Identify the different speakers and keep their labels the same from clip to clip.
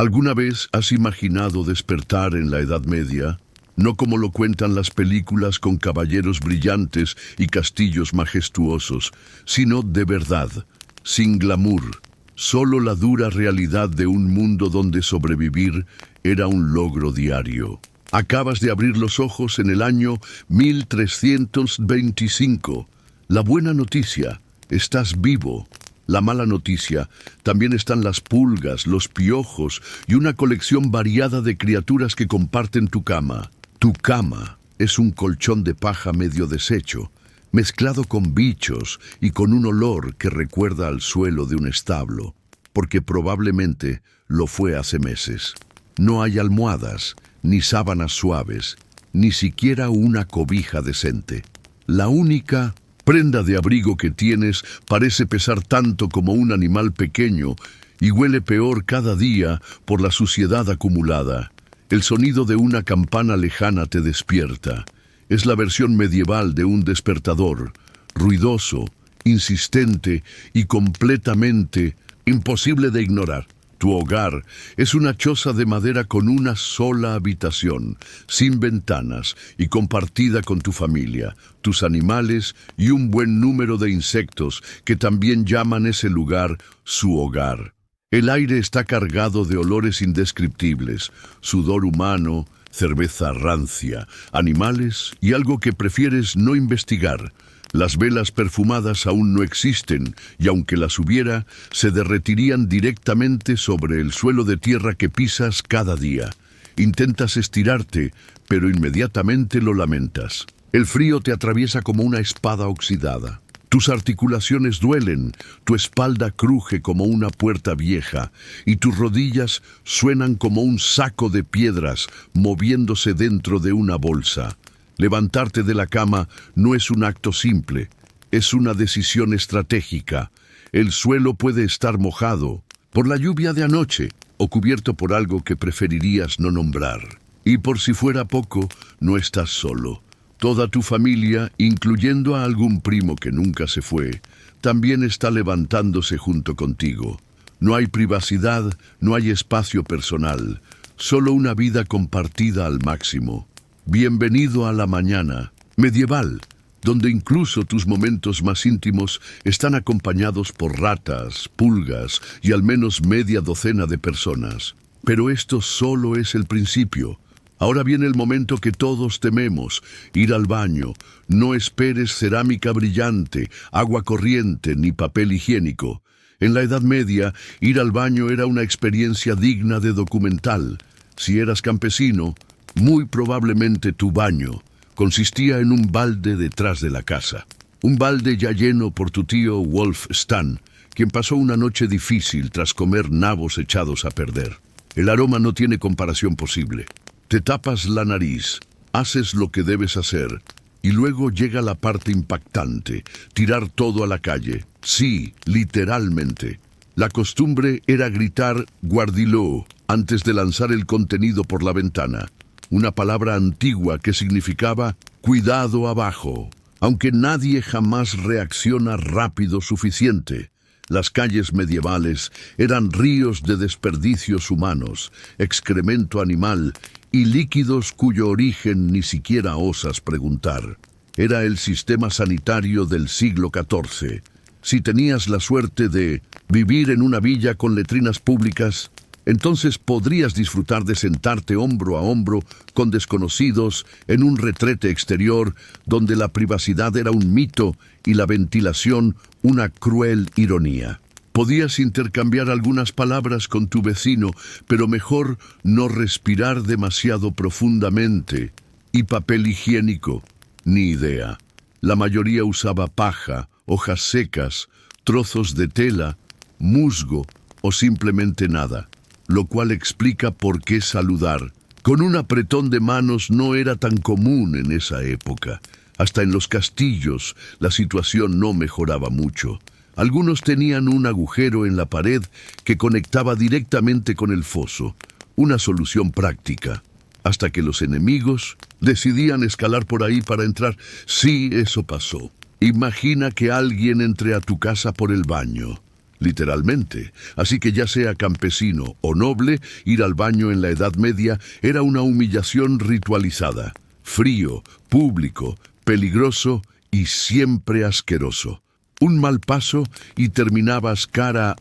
Speaker 1: ¿Alguna vez has imaginado despertar en la Edad Media? No como lo cuentan las películas con caballeros brillantes y castillos majestuosos, sino de verdad, sin glamour, solo la dura realidad de un mundo donde sobrevivir era un logro diario. Acabas de abrir los ojos en el año 1325. La buena noticia, estás vivo. La mala noticia, también están las pulgas, los piojos y una colección variada de criaturas que comparten tu cama. Tu cama es un colchón de paja medio deshecho, mezclado con bichos y con un olor que recuerda al suelo de un establo, porque probablemente lo fue hace meses. No hay almohadas, ni sábanas suaves, ni siquiera una cobija decente. La única prenda de abrigo que tienes parece pesar tanto como un animal pequeño y huele peor cada día por la suciedad acumulada. El sonido de una campana lejana te despierta. Es la versión medieval de un despertador, ruidoso, insistente y completamente imposible de ignorar. Tu hogar es una choza de madera con una sola habitación, sin ventanas y compartida con tu familia, tus animales y un buen número de insectos que también llaman ese lugar su hogar. El aire está cargado de olores indescriptibles, sudor humano, cerveza rancia, animales y algo que prefieres no investigar. Las velas perfumadas aún no existen y aunque las hubiera, se derretirían directamente sobre el suelo de tierra que pisas cada día. Intentas estirarte, pero inmediatamente lo lamentas. El frío te atraviesa como una espada oxidada. Tus articulaciones duelen, tu espalda cruje como una puerta vieja y tus rodillas suenan como un saco de piedras moviéndose dentro de una bolsa. Levantarte de la cama no es un acto simple, es una decisión estratégica. El suelo puede estar mojado por la lluvia de anoche o cubierto por algo que preferirías no nombrar. Y por si fuera poco, no estás solo. Toda tu familia, incluyendo a algún primo que nunca se fue, también está levantándose junto contigo. No hay privacidad, no hay espacio personal, solo una vida compartida al máximo. Bienvenido a la mañana medieval, donde incluso tus momentos más íntimos están acompañados por ratas, pulgas y al menos media docena de personas. Pero esto solo es el principio. Ahora viene el momento que todos tememos, ir al baño. No esperes cerámica brillante, agua corriente ni papel higiénico. En la Edad Media, ir al baño era una experiencia digna de documental. Si eras campesino, muy probablemente tu baño consistía en un balde detrás de la casa. Un balde ya lleno por tu tío Wolf Stan, quien pasó una noche difícil tras comer nabos echados a perder. El aroma no tiene comparación posible. Te tapas la nariz, haces lo que debes hacer, y luego llega la parte impactante, tirar todo a la calle. Sí, literalmente. La costumbre era gritar «guardiló» antes de lanzar el contenido por la ventana. Una palabra antigua que significaba «cuidado abajo», aunque nadie jamás reacciona rápido suficiente. Las calles medievales eran ríos de desperdicios humanos, excremento animal y líquidos cuyo origen ni siquiera osas preguntar. Era el sistema sanitario del siglo XIV. Si tenías la suerte de vivir en una villa con letrinas públicas, entonces podrías disfrutar de sentarte hombro a hombro con desconocidos en un retrete exterior donde la privacidad era un mito y la ventilación una cruel ironía. Podías intercambiar algunas palabras con tu vecino, pero mejor no respirar demasiado profundamente. Y papel higiénico, ni idea. La mayoría usaba paja, hojas secas, trozos de tela, musgo o simplemente nada, lo cual explica por qué saludar con un apretón de manos no era tan común en esa época. Hasta en los castillos la situación no mejoraba mucho. Algunos tenían un agujero en la pared que conectaba directamente con el foso, una solución práctica, hasta que los enemigos decidían escalar por ahí para entrar. Sí, eso pasó. Imagina que alguien entre a tu casa por el baño. literalmente. Así que ya sea campesino o noble, ir al baño en la Edad Media era una humillación ritualizada. Frío, público, peligroso y siempre asqueroso. Un mal paso y terminabas cara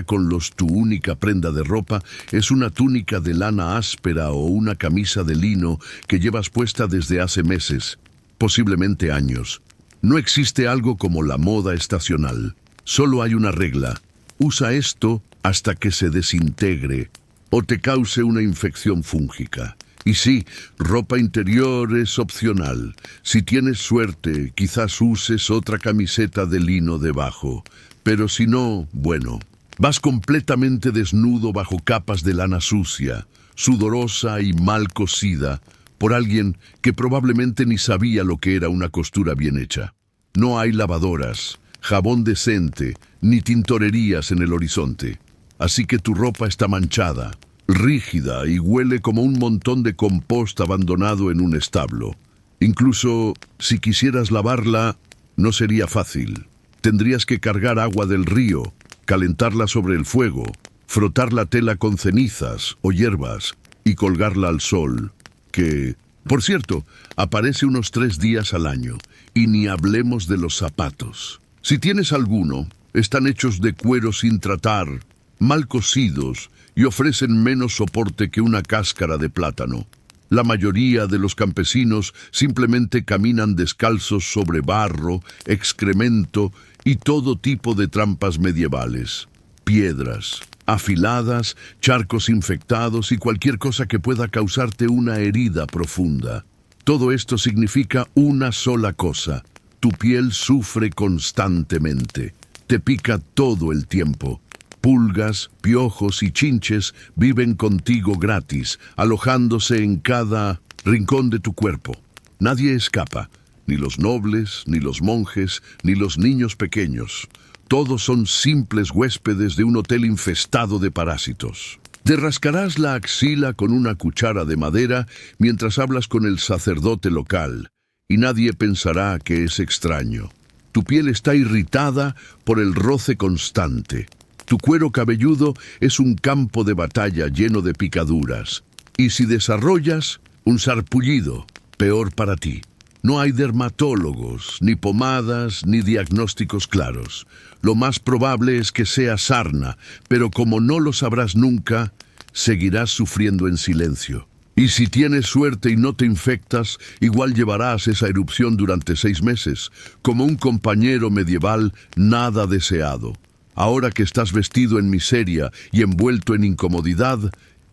Speaker 1: con tu única prenda de ropa es una túnica de lana áspera o una camisa de lino que llevas puesta desde hace meses, posiblemente años. No existe algo como la moda estacional. Solo hay una regla. Usa esto hasta que se desintegre o te cause una infección fúngica. Y sí, ropa interior es opcional. Si tienes suerte, quizás uses otra camiseta de lino debajo. Pero si no, bueno, vas completamente desnudo bajo capas de lana sucia, sudorosa y mal cosida, por alguien que probablemente ni sabía lo que era una costura bien hecha. No hay lavadoras, jabón decente, ni tintorerías en el horizonte. Así que tu ropa está manchada, rígida y huele como un montón de compost abandonado en un establo. Incluso si quisieras lavarla, no sería fácil. Tendrías que cargar agua del río, calentarla sobre el fuego, frotar la tela con cenizas o hierbas y colgarla al sol, que, por cierto, aparece unos 3 días al año. Y ni hablemos de los zapatos. Si tienes alguno, están hechos de cuero sin tratar, mal cosidos y ofrecen menos soporte que una cáscara de plátano. La mayoría de los campesinos simplemente caminan descalzos sobre barro, excremento y todo tipo de trampas medievales. Piedras, afiladas, charcos infectados y cualquier cosa que pueda causarte una herida profunda. Todo esto significa una sola cosa. Tu piel sufre constantemente. Te pica todo el tiempo. Pulgas, piojos y chinches viven contigo gratis, alojándose en cada rincón de tu cuerpo. Nadie escapa, ni los nobles, ni los monjes, ni los niños pequeños. Todos son simples huéspedes de un hotel infestado de parásitos. Te rascarás la axila con una cuchara de madera mientras hablas con el sacerdote local, y nadie pensará que es extraño. Tu piel está irritada por el roce constante. Tu cuero cabelludo es un campo de batalla lleno de picaduras. Y si desarrollas un sarpullido, peor para ti. No hay dermatólogos, ni pomadas, ni diagnósticos claros. Lo más probable es que sea sarna, pero como no lo sabrás nunca, seguirás sufriendo en silencio. Y si tienes suerte y no te infectas, igual llevarás esa erupción durante 6 meses, como un compañero medieval nada deseado. Ahora que estás vestido en miseria y envuelto en incomodidad,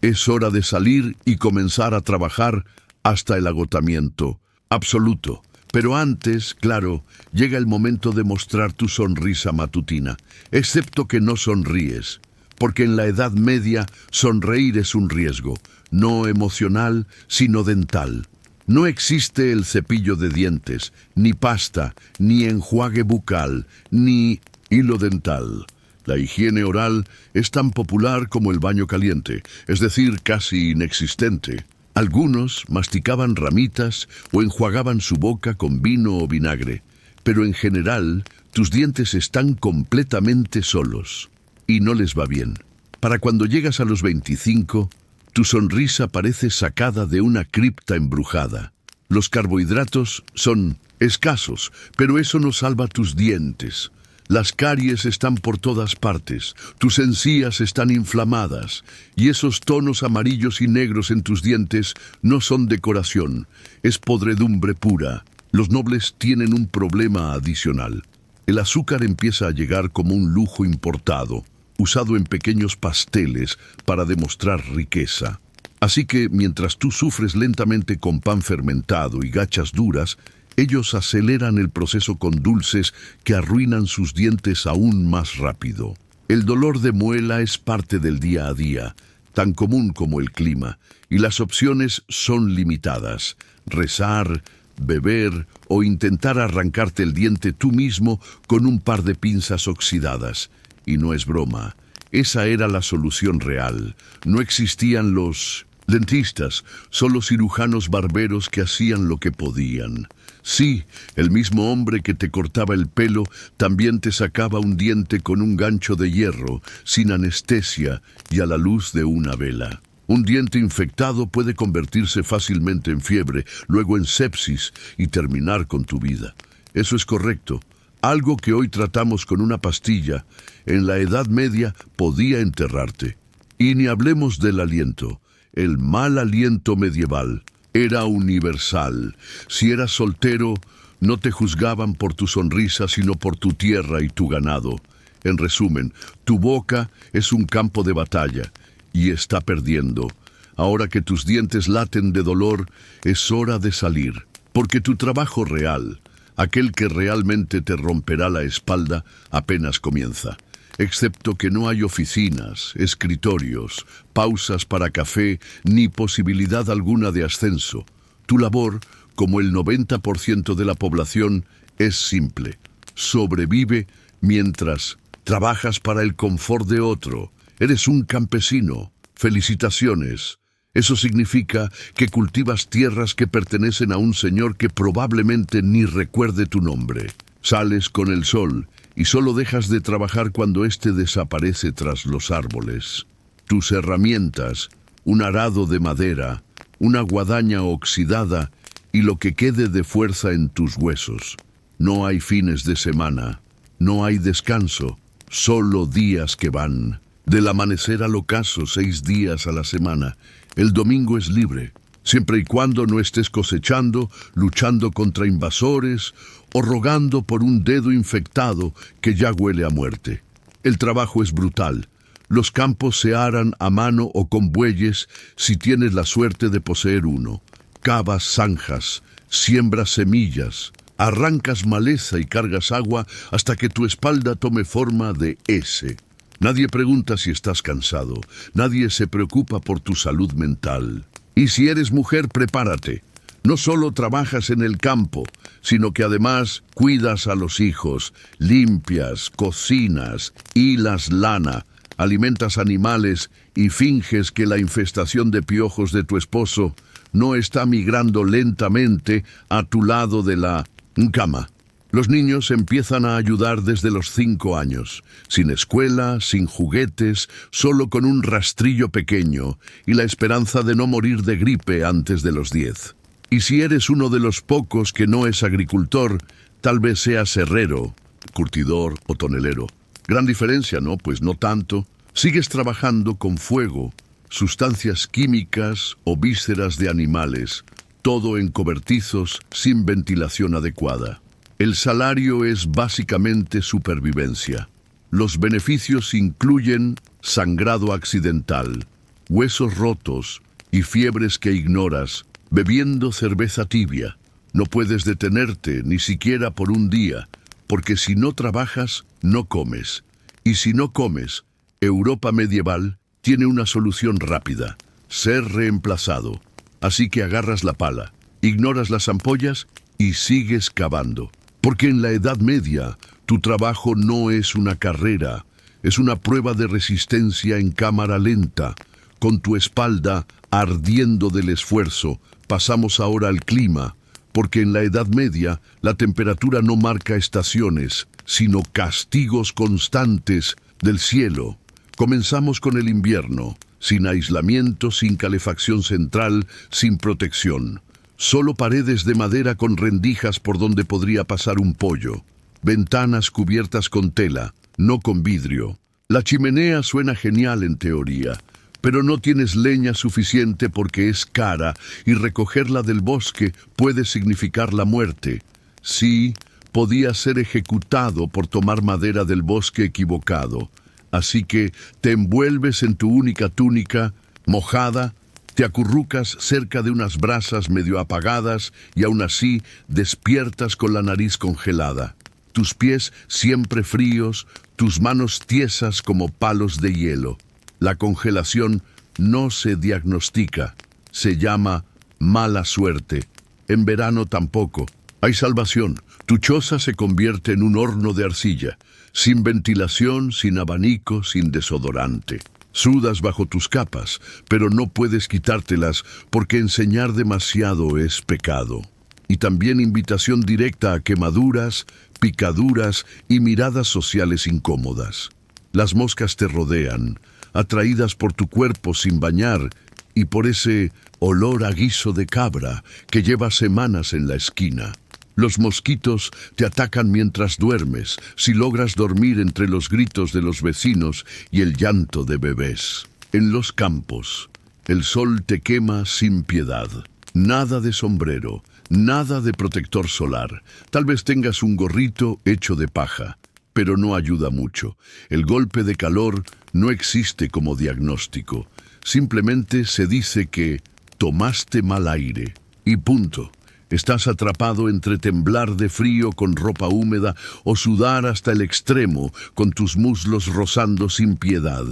Speaker 1: es hora de salir y comenzar a trabajar hasta el agotamiento absoluto. Pero antes, claro, llega el momento de mostrar tu sonrisa matutina, excepto que no sonríes, porque en la Edad Media sonreír es un riesgo, no emocional, sino dental. No existe el cepillo de dientes, ni pasta, ni enjuague bucal, ni hilo dental. La higiene oral es tan popular como el baño caliente, es decir, casi inexistente. Algunos masticaban ramitas o enjuagaban su boca con vino o vinagre, pero en general tus dientes están completamente solos y no les va bien. Para cuando llegas a los 25, tu sonrisa parece sacada de una cripta embrujada. Los carbohidratos son escasos, pero eso no salva tus dientes. Las caries están por todas partes, tus encías están inflamadas, y esos tonos amarillos y negros en tus dientes no son decoración, es podredumbre pura. Los nobles tienen un problema adicional. El azúcar empieza a llegar como un lujo importado, usado en pequeños pasteles para demostrar riqueza. Así que mientras tú sufres lentamente con pan fermentado y gachas duras, ellos aceleran el proceso con dulces que arruinan sus dientes aún más rápido. El dolor de muela es parte del día a día, tan común como el clima, y las opciones son limitadas. Rezar, beber o intentar arrancarte el diente tú mismo con un par de pinzas oxidadas. Y no es broma, esa era la solución real. No existían los Dentistas, solo cirujanos barberos que hacían lo que podían. Sí, el mismo hombre que te cortaba el pelo también te sacaba un diente con un gancho de hierro, sin anestesia y a la luz de una vela. Un diente infectado puede convertirse fácilmente en fiebre, luego en sepsis y terminar con tu vida. Eso es correcto. Algo que hoy tratamos con una pastilla, en la Edad Media podía enterrarte. Y ni hablemos del aliento. El mal aliento medieval era universal. Si eras soltero, no te juzgaban por tu sonrisa, sino por tu tierra y tu ganado. En resumen, tu boca es un campo de batalla y está perdiendo. Ahora que tus dientes laten de dolor, es hora de salir, porque tu trabajo real, aquel que realmente te romperá la espalda, apenas comienza. Excepto que no hay oficinas, escritorios, pausas para café, ni posibilidad alguna de ascenso. Tu labor, como el 90% de la población, es simple. Sobrevive mientras trabajas para el confort de otro. Eres un campesino. Felicitaciones. Eso significa que cultivas tierras que pertenecen a un señor que probablemente ni recuerde tu nombre. Sales con el sol y solo dejas de trabajar cuando éste desaparece tras los árboles. Tus herramientas, un arado de madera, una guadaña oxidada y lo que quede de fuerza en tus huesos. No hay fines de semana, no hay descanso, solo días que van. Del amanecer al ocaso, 6 días a la semana. El domingo es libre, siempre y cuando no estés cosechando, luchando contra invasores o rogando por un dedo infectado que ya huele a muerte. El trabajo es brutal. Los campos se aran a mano o con bueyes si tienes la suerte de poseer uno. Cavas zanjas, siembras semillas, arrancas maleza y cargas agua hasta que tu espalda tome forma de S. Nadie pregunta si estás cansado, nadie se preocupa por tu salud mental. Y si eres mujer, prepárate. No solo trabajas en el campo, sino que además cuidas a los hijos, limpias, cocinas, hilas lana, alimentas animales y finges que la infestación de piojos de tu esposo no está migrando lentamente a tu lado de la cama. Los niños empiezan a ayudar desde los 5 años, sin escuela, sin juguetes, solo con un rastrillo pequeño y la esperanza de no morir de gripe antes de los 10. Y si eres uno de los pocos que no es agricultor, tal vez seas herrero, curtidor o tonelero. Gran diferencia, ¿no? Pues no tanto. Sigues trabajando con fuego, sustancias químicas o vísceras de animales, todo en cobertizos sin ventilación adecuada. El salario es básicamente supervivencia. Los beneficios incluyen sangrado accidental, huesos rotos y fiebres que ignoras, bebiendo cerveza tibia. No puedes detenerte ni siquiera por un día, porque si no trabajas, no comes. Y si no comes, Europa medieval tiene una solución rápida: ser reemplazado. Así que agarras la pala, ignoras las ampollas y sigues cavando. Porque en la Edad Media, tu trabajo no es una carrera, es una prueba de resistencia en cámara lenta. Con tu espalda ardiendo del esfuerzo, pasamos ahora al clima, porque en la Edad Media la temperatura no marca estaciones, sino castigos constantes del cielo. Comenzamos con el invierno, sin aislamiento, sin calefacción central, sin protección. Solo paredes de madera con rendijas por donde podría pasar un pollo. Ventanas cubiertas con tela, no con vidrio. La chimenea suena genial en teoría, pero no tienes leña suficiente porque es cara y recogerla del bosque puede significar la muerte. Sí, podías ser ejecutado por tomar madera del bosque equivocado. Así que te envuelves en tu única túnica, mojada, te acurrucas cerca de unas brasas medio apagadas y aún así despiertas con la nariz congelada. Tus pies siempre fríos, tus manos tiesas como palos de hielo. La congelación no se diagnostica, se llama mala suerte. En verano tampoco. Hay salvación. Tu choza se convierte en un horno de arcilla, sin ventilación, sin abanico, sin desodorante. Sudas bajo tus capas, pero no puedes quitártelas porque enseñar demasiado es pecado. Y también invitación directa a quemaduras, picaduras y miradas sociales incómodas. Las moscas te rodean, atraídas por tu cuerpo sin bañar y por ese olor a guiso de cabra que lleva semanas en la esquina. Los mosquitos te atacan mientras duermes, si logras dormir entre los gritos de los vecinos y el llanto de bebés. En los campos, el sol te quema sin piedad. Nada de sombrero, nada de protector solar. Tal vez tengas un gorrito hecho de paja, pero no ayuda mucho. El golpe de calor no existe como diagnóstico. Simplemente se dice que tomaste mal aire y punto. Estás atrapado entre temblar de frío con ropa húmeda o sudar hasta el extremo con tus muslos rozando sin piedad.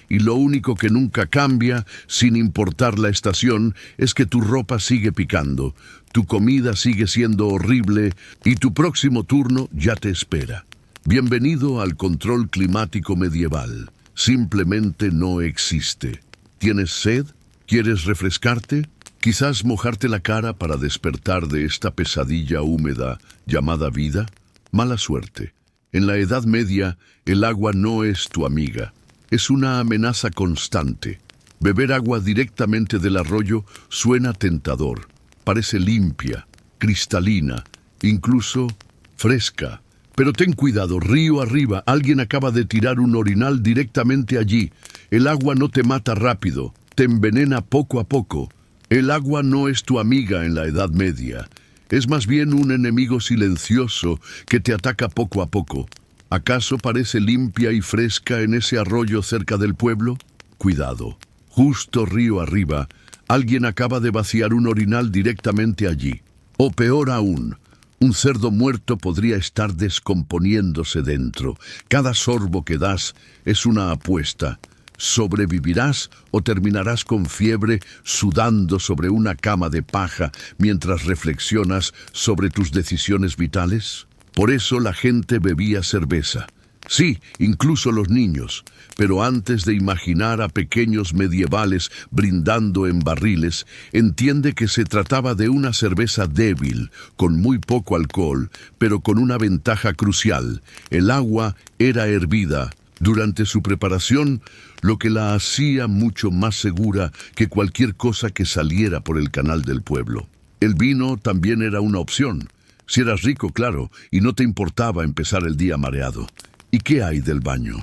Speaker 1: Y lo único que nunca cambia, sin importar la estación, es que tu ropa sigue picando, tu comida sigue siendo horrible y tu próximo turno ya te espera. Bienvenido al control climático medieval. Simplemente no existe. ¿Tienes sed? ¿Quieres refrescarte? Quizás mojarte la cara para despertar de esta pesadilla húmeda llamada vida. Mala suerte. En la Edad Media, el agua no es tu amiga. Es una amenaza constante. Beber agua directamente del arroyo suena tentador. Parece limpia, cristalina, incluso fresca. Pero ten cuidado, río arriba, alguien acaba de tirar un orinal directamente allí. El agua no te mata rápido, te envenena poco a poco. El agua no es tu amiga en la Edad Media. Es más bien un enemigo silencioso que te ataca poco a poco. ¿Acaso parece limpia y fresca en ese arroyo cerca del pueblo? Cuidado. Justo río arriba, alguien acaba de vaciar un orinal directamente allí. O peor aún, un cerdo muerto podría estar descomponiéndose dentro. Cada sorbo que das es una apuesta. ¿Sobrevivirás o terminarás con fiebre sudando sobre una cama de paja mientras reflexionas sobre tus decisiones vitales? Por eso la gente bebía cerveza. Sí, incluso los niños. Pero antes de imaginar a pequeños medievales brindando en barriles, entiende que se trataba de una cerveza débil, con muy poco alcohol, pero con una ventaja crucial. El agua era hervida. Durante su preparación, lo que la hacía mucho más segura que cualquier cosa que saliera por el canal del pueblo. El vino también era una opción, si eras rico, claro, y no te importaba empezar el día mareado. ¿Y qué hay del baño?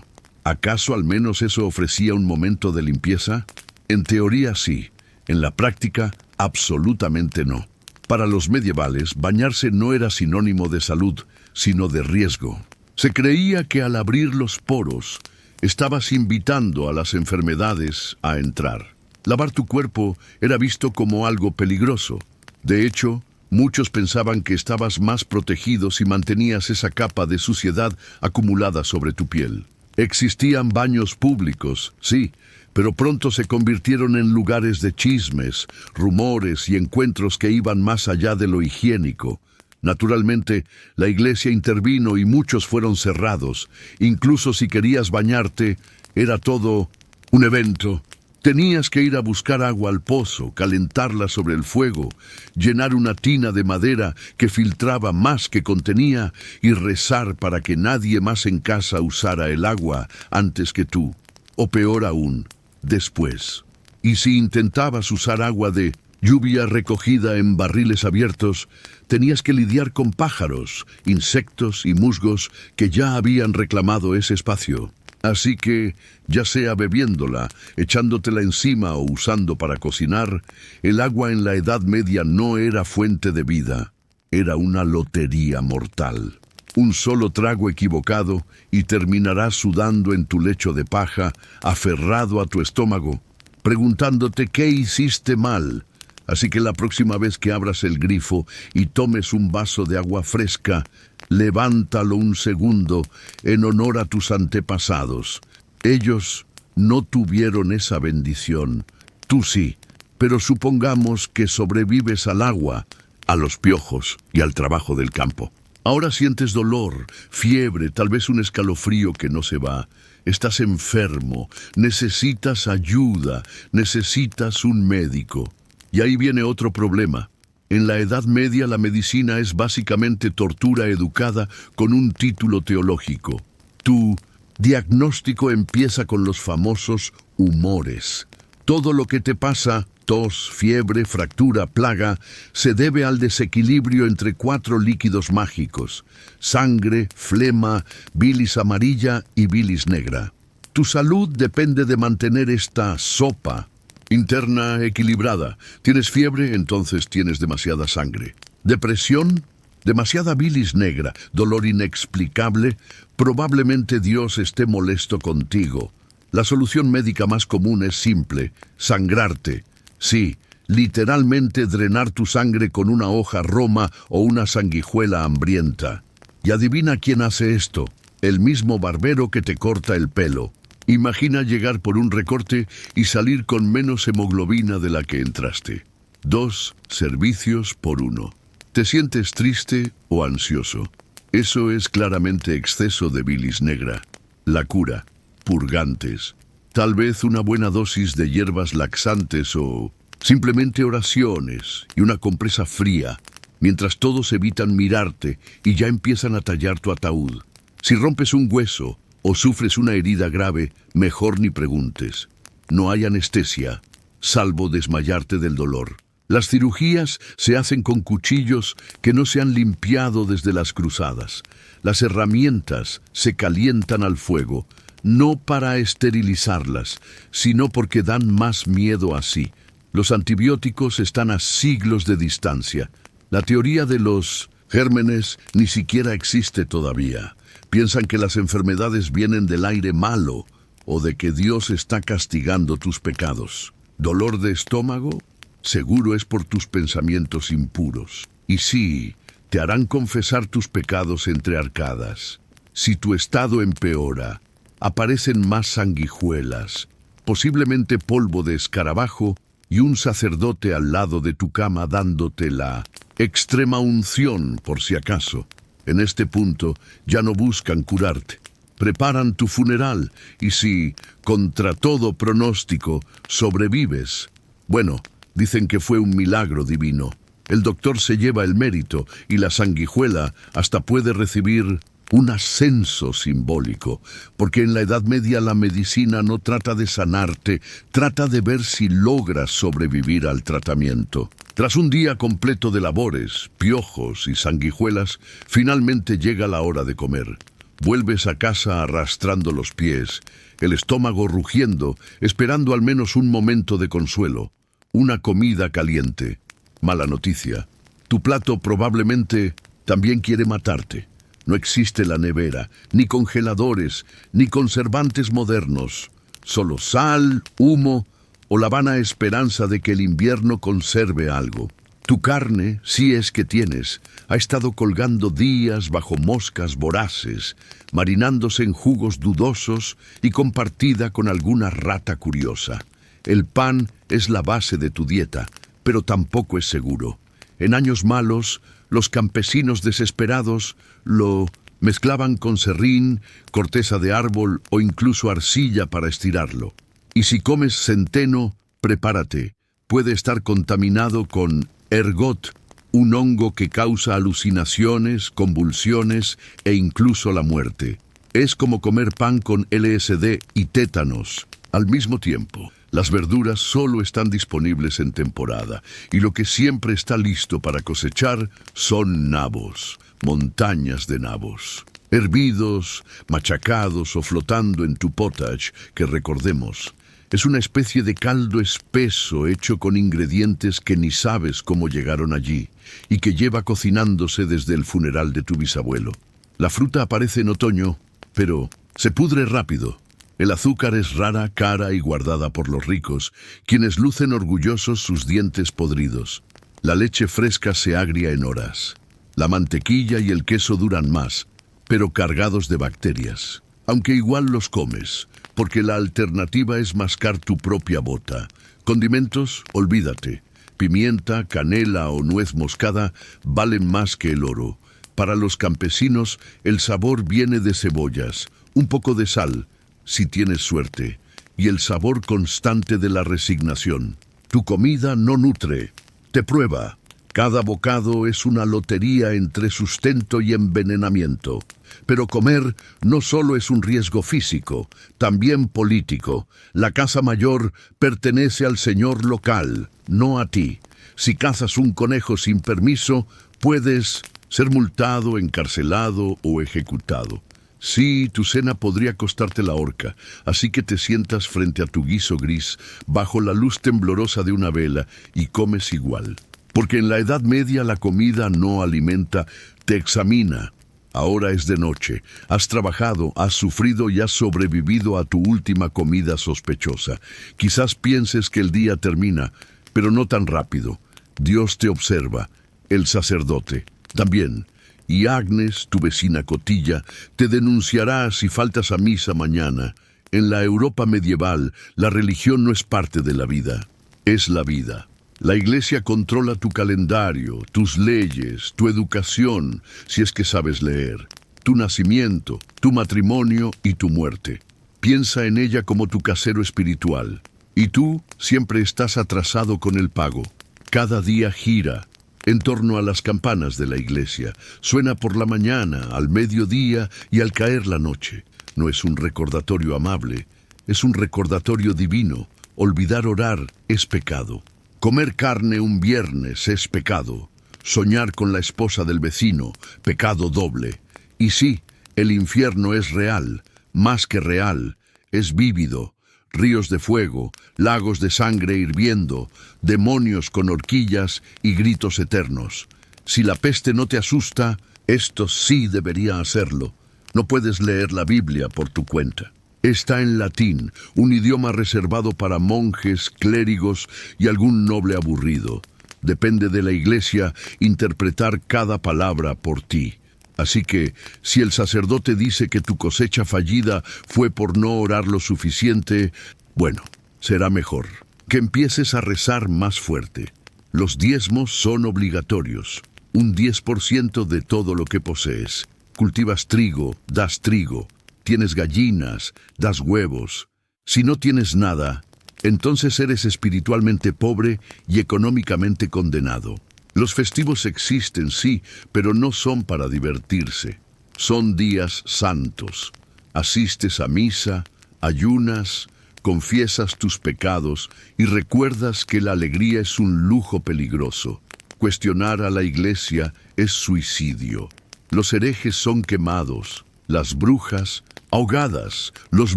Speaker 1: ¿Acaso al menos eso ofrecía un momento de limpieza? En teoría sí, en la práctica absolutamente no. Para los medievales, bañarse no era sinónimo de salud, sino de riesgo. Se creía que al abrir los poros, estabas invitando a las enfermedades a entrar. Lavar tu cuerpo era visto como algo peligroso. De hecho, muchos pensaban que estabas más protegido si mantenías esa capa de suciedad acumulada sobre tu piel. Existían baños públicos, sí, pero pronto se convirtieron en lugares de chismes, rumores y encuentros que iban más allá de lo higiénico. Naturalmente, la iglesia intervino y muchos fueron cerrados. Incluso si querías bañarte, era todo un evento. Tenías que ir a buscar agua al pozo, calentarla sobre el fuego, llenar una tina de madera que filtraba más que contenía y rezar para que nadie más en casa usara el agua antes que tú. O peor aún, después. Y si intentabas usar agua de lluvia recogida en barriles abiertos, tenías que lidiar con pájaros, insectos y musgos que ya habían reclamado ese espacio. Así que, ya sea bebiéndola, echándotela encima o usando para cocinar, el agua en la Edad Media no era fuente de vida, era una lotería mortal. Un solo trago equivocado y terminarás sudando en tu lecho de paja, aferrado a tu estómago, preguntándote qué hiciste mal. Así que la próxima vez que abras el grifo y tomes un vaso de agua fresca, levántalo un segundo en honor a tus antepasados. Ellos no tuvieron esa bendición. Tú sí, pero supongamos que sobrevives al agua, a los piojos y al trabajo del campo. Ahora sientes dolor, fiebre, tal vez un escalofrío que no se va. estás enfermo, necesitas ayuda, necesitas un médico. Y ahí viene otro problema. En la Edad Media la medicina es básicamente tortura educada con un título teológico. Tu diagnóstico empieza con los famosos humores. Todo lo que te pasa, tos, fiebre, fractura, plaga, se debe al desequilibrio entre 4 líquidos mágicos: sangre, flema, bilis amarilla y bilis negra. Tu salud depende de mantener esta sopa interna equilibrada. ¿Tienes fiebre? Entonces tienes demasiada sangre. ¿Depresión? Demasiada bilis negra. ¿Dolor inexplicable? Probablemente Dios esté molesto contigo. La solución médica más común es simple: sangrarte. Sí, literalmente drenar tu sangre con una hoja roma o una sanguijuela hambrienta. Y adivina quién hace esto: el mismo barbero que te corta el pelo. Imagina llegar por un recorte y salir con menos hemoglobina de la que entraste. 2 servicios por 1. ¿Te sientes triste o ansioso? Eso es claramente exceso de bilis negra. La cura: purgantes. Tal vez una buena dosis de hierbas laxantes o simplemente oraciones y una compresa fría, mientras todos evitan mirarte y ya empiezan a tallar tu ataúd. Si rompes un hueso o sufres una herida grave, mejor ni preguntes. No hay anestesia, salvo desmayarte del dolor. Las cirugías se hacen con cuchillos que no se han limpiado desde las cruzadas. Las herramientas se calientan al fuego, no para esterilizarlas, sino porque dan más miedo así. Los antibióticos están a siglos de distancia. La teoría de los gérmenes ni siquiera existe todavía. Piensan que las enfermedades vienen del aire malo o de que Dios está castigando tus pecados. ¿Dolor de estómago? Seguro es por tus pensamientos impuros. Y sí, te harán confesar tus pecados entre arcadas. Si tu estado empeora, aparecen más sanguijuelas, posiblemente polvo de escarabajo y un sacerdote al lado de tu cama dándote la extrema unción por si acaso. En este punto ya no buscan curarte. Preparan tu funeral y si, contra todo pronóstico, sobrevives, bueno, dicen que fue un milagro divino. El doctor se lleva el mérito y la sanguijuela hasta puede recibir un ascenso simbólico, porque en la Edad Media la medicina no trata de sanarte, trata de ver si logras sobrevivir al tratamiento. Tras un día completo de labores, piojos y sanguijuelas, finalmente llega la hora de comer. Vuelves a casa arrastrando los pies, el estómago rugiendo, esperando al menos un momento de consuelo. Una comida caliente. Mala noticia: tu plato probablemente también quiere matarte. No existe la nevera, ni congeladores, ni conservantes modernos. Solo sal, humo o la vana esperanza de que el invierno conserve algo. Tu carne, si es que tienes, ha estado colgando días bajo moscas voraces, marinándose en jugos dudosos y compartida con alguna rata curiosa. El pan es la base de tu dieta, pero tampoco es seguro. En años malos, los campesinos desesperados lo mezclaban con serrín, corteza de árbol o incluso arcilla para estirarlo. Y si comes centeno, prepárate. Puede estar contaminado con ergot, un hongo que causa alucinaciones, convulsiones e incluso la muerte. Es como comer pan con LSD y tétanos al mismo tiempo. Las verduras solo están disponibles en temporada, y lo que siempre está listo para cosechar son nabos, montañas de nabos. Hervidos, machacados o flotando en tu potage, que recordemos, es una especie de caldo espeso hecho con ingredientes que ni sabes cómo llegaron allí, y que lleva cocinándose desde el funeral de tu bisabuelo. La fruta aparece en otoño, pero se pudre rápido. El azúcar es rara, cara y guardada por los ricos, quienes lucen orgullosos sus dientes podridos. La leche fresca se agria en horas. La mantequilla y el queso duran más, pero cargados de bacterias. Aunque igual los comes, porque la alternativa es mascar tu propia bota. Condimentos, olvídate. Pimienta, canela o nuez moscada valen más que el oro. Para los campesinos, el sabor viene de cebollas, un poco de sal, si tienes suerte, y el sabor constante de la resignación. Tu comida no nutre, te prueba. Cada bocado es una lotería entre sustento y envenenamiento. Pero comer no solo es un riesgo físico, también político. La casa mayor pertenece al señor local, no a ti. Si cazas un conejo sin permiso, puedes ser multado, encarcelado o ejecutado. Sí, tu cena podría costarte la horca, así que te sientas frente a tu guiso gris, bajo la luz temblorosa de una vela, y comes igual. Porque en la Edad Media la comida no alimenta, te examina. Ahora es de noche, has trabajado, has sufrido y has sobrevivido a tu última comida sospechosa. Quizás pienses que el día termina, pero no tan rápido. Dios te observa, el sacerdote también. Y Agnes, tu vecina cotilla, te denunciará si faltas a misa mañana. En la Europa medieval, la religión no es parte de la vida, es la vida. La Iglesia controla tu calendario, tus leyes, tu educación, si es que sabes leer, tu nacimiento, tu matrimonio y tu muerte. Piensa en ella como tu casero espiritual. Y tú siempre estás atrasado con el pago. Cada día gira en torno a las campanas de la iglesia. Suena por la mañana, al mediodía y al caer la noche. No es un recordatorio amable, es un recordatorio divino. Olvidar orar es pecado. Comer carne un viernes es pecado. Soñar con la esposa del vecino, pecado doble. Y sí, el infierno es real, más que real, es vívido. Ríos de fuego, lagos de sangre hirviendo, demonios con horquillas y gritos eternos. Si la peste no te asusta, esto sí debería hacerlo. No puedes leer la Biblia por tu cuenta. Está en latín, un idioma reservado para monjes, clérigos y algún noble aburrido. Depende de la iglesia interpretar cada palabra por ti. Así que, si el sacerdote dice que tu cosecha fallida fue por no orar lo suficiente, bueno, será mejor que empieces a rezar más fuerte. Los diezmos son obligatorios, un 10% de todo lo que posees. Cultivas trigo, das trigo. Tienes gallinas, das huevos. Si no tienes nada, entonces eres espiritualmente pobre y económicamente condenado. Los festivos existen, sí, pero no son para divertirse. Son días santos. Asistes a misa, ayunas, confiesas tus pecados y recuerdas que la alegría es un lujo peligroso. Cuestionar a la iglesia es suicidio. Los herejes son quemados, las brujas ahogadas, los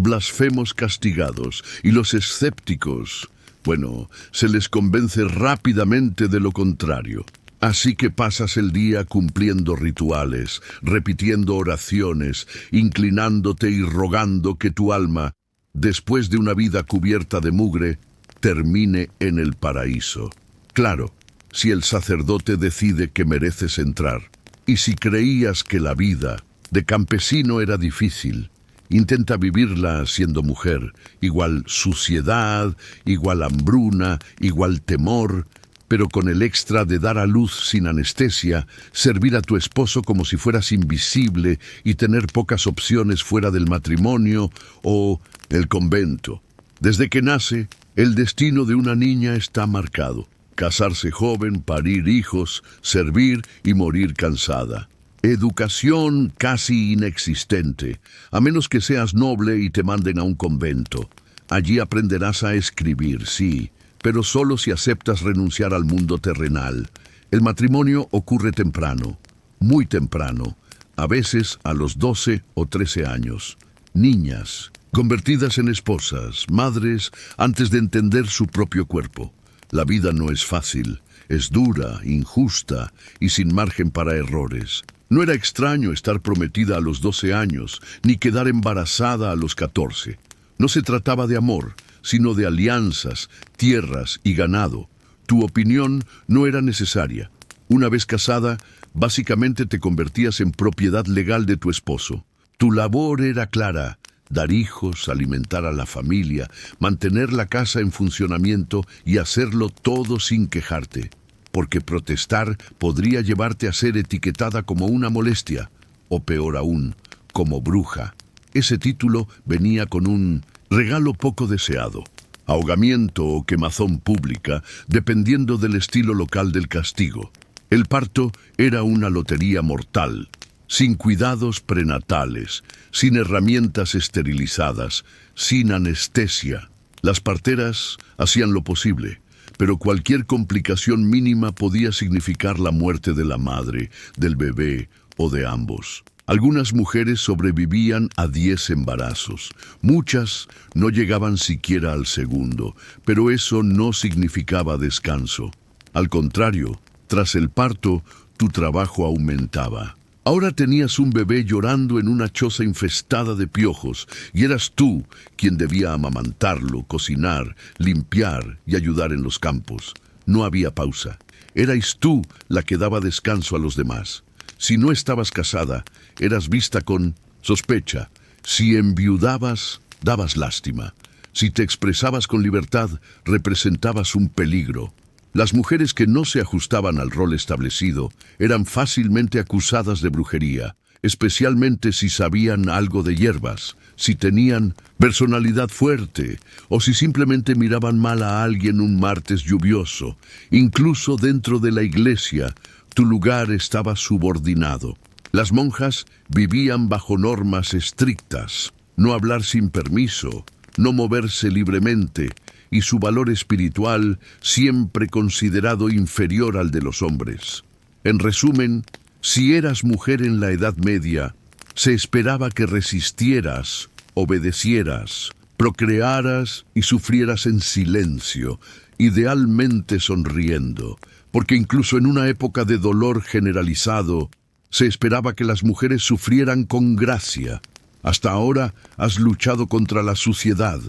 Speaker 1: blasfemos castigados y los escépticos, bueno, se les convence rápidamente de lo contrario. Así que pasas el día cumpliendo rituales, repitiendo oraciones, inclinándote y rogando que tu alma, después de una vida cubierta de mugre, termine en el paraíso. Claro, si el sacerdote decide que mereces entrar, y si creías que la vida de campesino era difícil, intenta vivirla siendo mujer, igual suciedad, igual hambruna, igual temor, pero con el extra de dar a luz sin anestesia, servir a tu esposo como si fueras invisible y tener pocas opciones fuera del matrimonio o el convento. Desde que nace, el destino de una niña está marcado. Casarse joven, parir hijos, servir y morir cansada. Educación casi inexistente, a menos que seas noble y te manden a un convento. Allí aprenderás a escribir, sí, pero solo si aceptas renunciar al mundo terrenal. El matrimonio ocurre temprano, muy temprano, a veces a los 12 o 13 años. Niñas, convertidas en esposas, madres, antes de entender su propio cuerpo. La vida no es fácil, es dura, injusta y sin margen para errores. No era extraño estar prometida a los 12 años, ni quedar embarazada a los 14. No se trataba de amor, sino de alianzas, tierras y ganado. Tu opinión no era necesaria. Una vez casada, básicamente te convertías en propiedad legal de tu esposo. Tu labor era clara: dar hijos, alimentar a la familia, mantener la casa en funcionamiento y hacerlo todo sin quejarte. Porque protestar podría llevarte a ser etiquetada como una molestia, o peor aún, como bruja. Ese título venía con un regalo poco deseado, ahogamiento o quemazón pública, dependiendo del estilo local del castigo. El parto era una lotería mortal, sin cuidados prenatales, sin herramientas esterilizadas, sin anestesia. Las parteras hacían lo posible, pero cualquier complicación mínima podía significar la muerte de la madre, del bebé o de ambos. Algunas mujeres sobrevivían a 10 embarazos. Muchas no llegaban siquiera al segundo, pero eso no significaba descanso. Al contrario, tras el parto, tu trabajo aumentaba. Ahora tenías un bebé llorando en una choza infestada de piojos y eras tú quien debía amamantarlo, cocinar, limpiar y ayudar en los campos. No había pausa. Erais tú la que daba descanso a los demás. Si no estabas casada, eras vista con sospecha. Si enviudabas, dabas lástima. Si te expresabas con libertad, representabas un peligro. Las mujeres que no se ajustaban al rol establecido eran fácilmente acusadas de brujería, especialmente si sabían algo de hierbas, si tenían personalidad fuerte o si simplemente miraban mal a alguien un martes lluvioso. Incluso dentro de la iglesia, tu lugar estaba subordinado. Las monjas vivían bajo normas estrictas, no hablar sin permiso, no moverse libremente, y su valor espiritual siempre considerado inferior al de los hombres. En resumen, si eras mujer en la Edad Media, se esperaba que resistieras, obedecieras, procrearas y sufrieras en silencio, idealmente sonriendo, porque incluso en una época de dolor generalizado, se esperaba que las mujeres sufrieran con gracia. Hasta ahora has luchado contra la suciedad,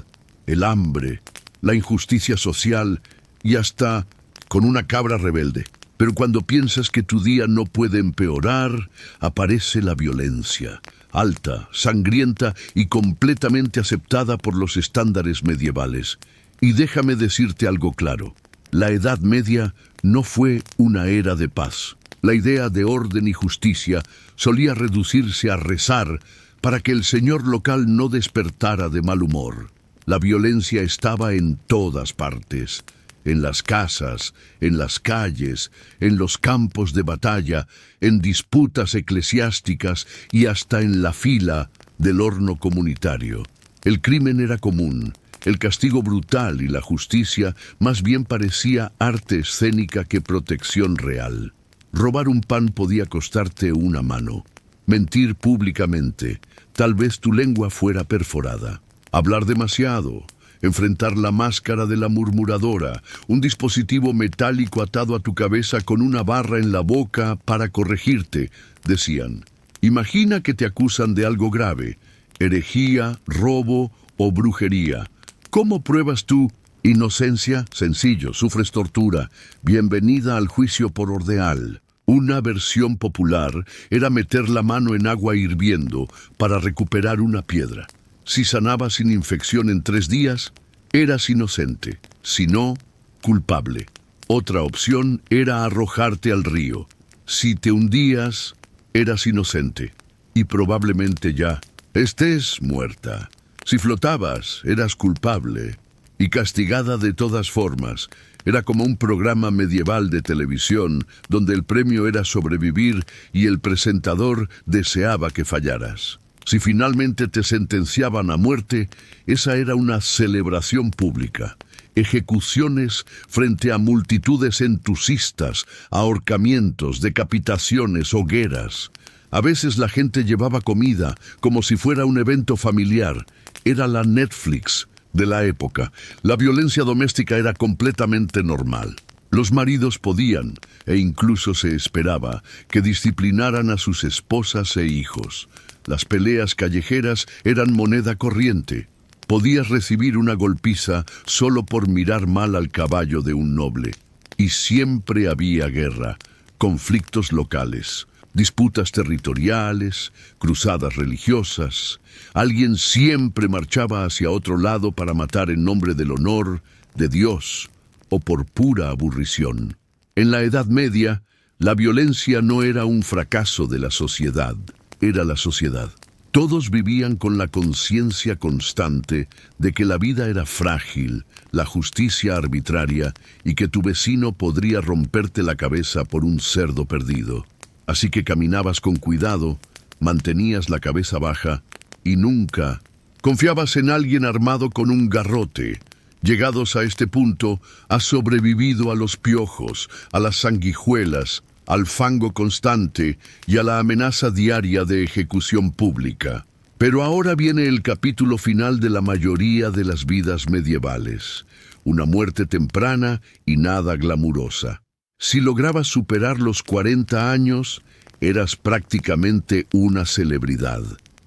Speaker 1: el hambre, la injusticia social y hasta con una cabra rebelde. Pero cuando piensas que tu día no puede empeorar, aparece la violencia, alta, sangrienta y completamente aceptada por los estándares medievales. Y déjame decirte algo claro, la Edad Media no fue una era de paz. La idea de orden y justicia solía reducirse a rezar para que el señor local no despertara de mal humor. La violencia estaba en todas partes, en las casas, en las calles, en los campos de batalla, en disputas eclesiásticas y hasta en la fila del horno comunitario. El crimen era común, el castigo brutal y la justicia más bien parecía arte escénica que protección real. Robar un pan podía costarte una mano. Mentir públicamente, tal vez tu lengua fuera perforada. Hablar demasiado, enfrentar la máscara de la murmuradora, un dispositivo metálico atado a tu cabeza con una barra en la boca para corregirte, decían. Imagina que te acusan de algo grave, herejía, robo o brujería. ¿Cómo pruebas tu inocencia? Sencillo, sufres tortura. Bienvenida al juicio por ordeal. Una versión popular era meter la mano en agua hirviendo para recuperar una piedra. Si sanabas sin infección en 3 días, eras inocente. Si no, culpable. Otra opción era arrojarte al río. Si te hundías, eras inocente. Y probablemente ya estés muerta. Si flotabas, eras culpable. Y castigada de todas formas. Era como un programa medieval de televisión donde el premio era sobrevivir y el presentador deseaba que fallaras. Si finalmente te sentenciaban a muerte, esa era una celebración pública. Ejecuciones frente a multitudes entusiastas, ahorcamientos, decapitaciones, hogueras. A veces la gente llevaba comida como si fuera un evento familiar. Era la Netflix de la época. La violencia doméstica era completamente normal. Los maridos podían, e incluso se esperaba, que disciplinaran a sus esposas e hijos. Las peleas callejeras eran moneda corriente. Podías recibir una golpiza solo por mirar mal al caballo de un noble. Y siempre había guerra, conflictos locales, disputas territoriales, cruzadas religiosas. Alguien siempre marchaba hacia otro lado para matar en nombre del honor, de Dios, o por pura aburrición. En la Edad Media, la violencia no era un fracaso de la sociedad, era la sociedad. Todos vivían con la conciencia constante de que la vida era frágil, la justicia arbitraria y que tu vecino podría romperte la cabeza por un cerdo perdido. Así que caminabas con cuidado, mantenías la cabeza baja y nunca confiabas en alguien armado con un garrote. Llegados a este punto, has sobrevivido a los piojos, a las sanguijuelas, al fango constante y a la amenaza diaria de ejecución pública. Pero ahora viene el capítulo final de la mayoría de las vidas medievales, una muerte temprana y nada glamurosa. Si lograbas superar los 40 años, eras prácticamente una celebridad.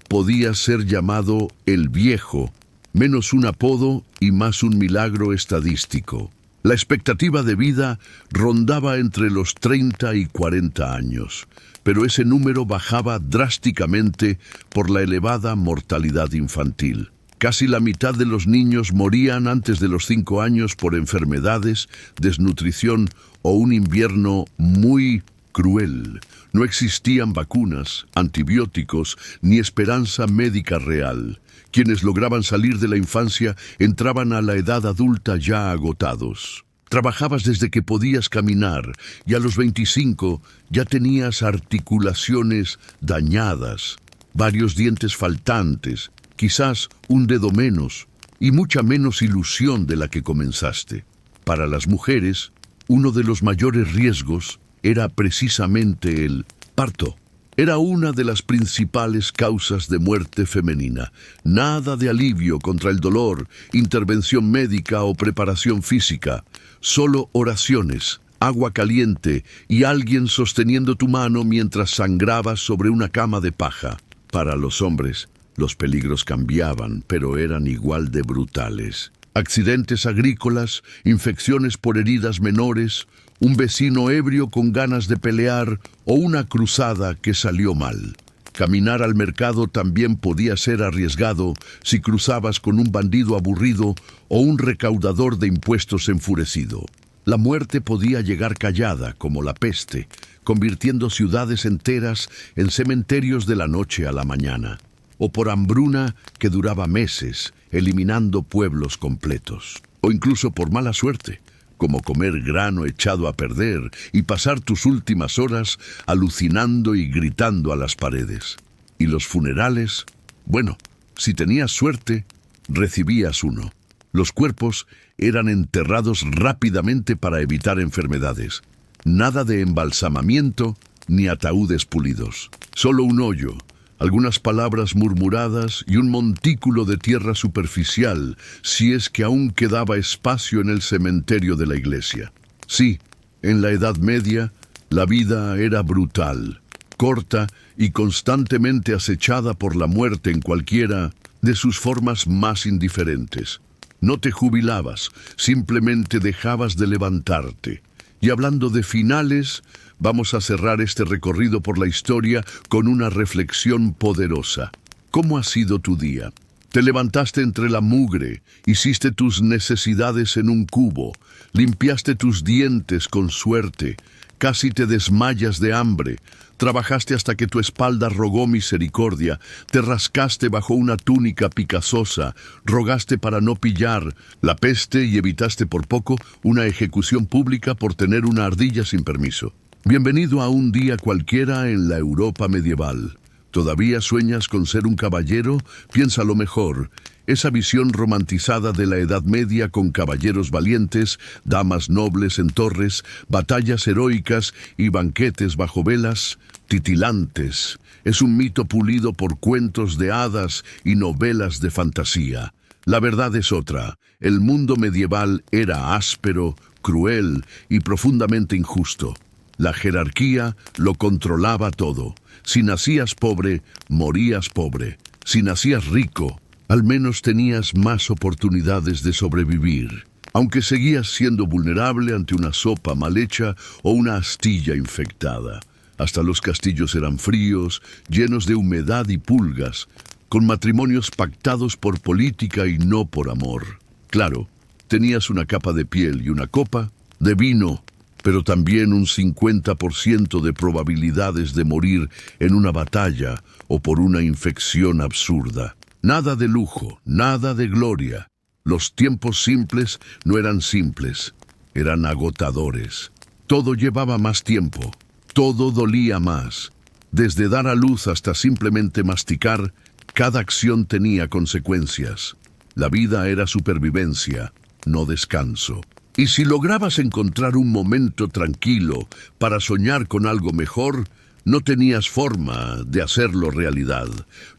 Speaker 1: Podías ser llamado el Viejo, menos un apodo y más un milagro estadístico. La expectativa de vida rondaba entre los 30 y 40 años, pero ese número bajaba drásticamente por la elevada mortalidad infantil. Casi la mitad de los niños morían antes de los 5 años por enfermedades, desnutrición o un invierno muy cruel. No existían vacunas, antibióticos ni esperanza médica real. Quienes lograban salir de la infancia entraban a la edad adulta ya agotados. Trabajabas desde que podías caminar y a los 25 ya tenías articulaciones dañadas, varios dientes faltantes, quizás un dedo menos y mucha menos ilusión de la que comenzaste. Para las mujeres, uno de los mayores riesgos era precisamente el parto. Era una de las principales causas de muerte femenina. Nada de alivio contra el dolor, intervención médica o preparación física. Solo oraciones, agua caliente y alguien sosteniendo tu mano mientras sangrabas sobre una cama de paja. Para los hombres, los peligros cambiaban, pero eran igual de brutales. Accidentes agrícolas, infecciones por heridas menores, un vecino ebrio con ganas de pelear o una cruzada que salió mal. Caminar al mercado también podía ser arriesgado si cruzabas con un bandido aburrido o un recaudador de impuestos enfurecido. La muerte podía llegar callada como la peste, convirtiendo ciudades enteras en cementerios de la noche a la mañana, o por hambruna que duraba meses, eliminando pueblos completos, o incluso por mala suerte, como comer grano echado a perder y pasar tus últimas horas alucinando y gritando a las paredes. Y los funerales, bueno, si tenías suerte, recibías uno. Los cuerpos eran enterrados rápidamente para evitar enfermedades. Nada de embalsamamiento ni ataúdes pulidos. Solo un hoyo, algunas palabras murmuradas y un montículo de tierra superficial, si es que aún quedaba espacio en el cementerio de la iglesia. Sí, en la Edad Media, la vida era brutal, corta y constantemente acechada por la muerte en cualquiera de sus formas más indiferentes. No te jubilabas, simplemente dejabas de levantarte. Y hablando de finales, vamos a cerrar este recorrido por la historia con una reflexión poderosa. ¿Cómo ha sido tu día? Te levantaste entre la mugre, hiciste tus necesidades en un cubo, limpiaste tus dientes con suerte, casi te desmayas de hambre, trabajaste hasta que tu espalda rogó misericordia, te rascaste bajo una túnica picazosa, rogaste para no pillar la peste y evitaste por poco una ejecución pública por tener una ardilla sin permiso. Bienvenido a un día cualquiera en la Europa medieval. ¿Todavía sueñas con ser un caballero? Piénsalo mejor. Esa visión romantizada de la Edad Media con caballeros valientes, damas nobles en torres, batallas heroicas y banquetes bajo velas titilantes, es un mito pulido por cuentos de hadas y novelas de fantasía. La verdad es otra. El mundo medieval era áspero, cruel y profundamente injusto. La jerarquía lo controlaba todo. Si nacías pobre, morías pobre. Si nacías rico, al menos tenías más oportunidades de sobrevivir, aunque seguías siendo vulnerable ante una sopa mal hecha o una astilla infectada. Hasta los castillos eran fríos, llenos de humedad y pulgas, con matrimonios pactados por política y no por amor. Claro, tenías una capa de piel y una copa de vino, pero también un 50% de probabilidades de morir en una batalla o por una infección absurda. Nada de lujo, nada de gloria. Los tiempos simples no eran simples, eran agotadores. Todo llevaba más tiempo, todo dolía más. Desde dar a luz hasta simplemente masticar, cada acción tenía consecuencias. La vida era supervivencia, no descanso. Y si lograbas encontrar un momento tranquilo para soñar con algo mejor, no tenías forma de hacerlo realidad.